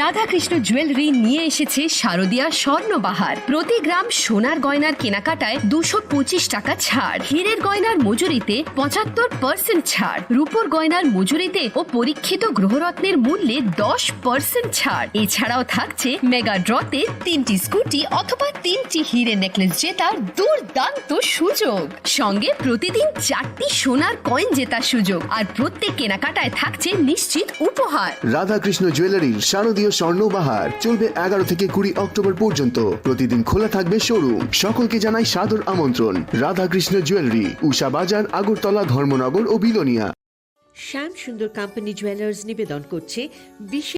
Radhakrishna jewellery নিয়ে এসেছে শারদীয়া স্বর্ণবাহার প্রতি গ্রাম সোনার গয়নার কেনাকাটায় 225 টাকা ছাড় হীরের গয়নার মজুরিতে 75% ছাড় রূপোর গয়নার মজুরিতে ও পরীক্ষিত গ্রহরত্নের মূল্যে 10% ছাড় এছাড়াও থাকছে মেগা ড্রতে 3টি স্কুটি অথবা 3টি হীরে নেকলেস জেতার দুর্দান্ত সুযোগ সঙ্গে প্রতিদিন 4টি সোনার কয়েন জেতার সুযোগ আর প্রত্যেক কেনাকাটায় থাকছে নিশ্চিত উপহার রাধাকৃষ্ণ জুয়েলারির শারদীয় স্বর্ণবাহার চলবে 11 থেকে 20 অক্টোবর পর্যন্ত প্রতিদিন খোলা থাকবে শোরুম সকলকে জানাই সাদর আমন্ত্রণ রাধাকৃষ্ণ জুয়েলারি উষা বাজার আগরতলা ধর্মনগর ও বিলোনিয়া শ্যাম সুন্দর কোম্পানি জুয়েলার্স নিবেদন করছে বিশেষ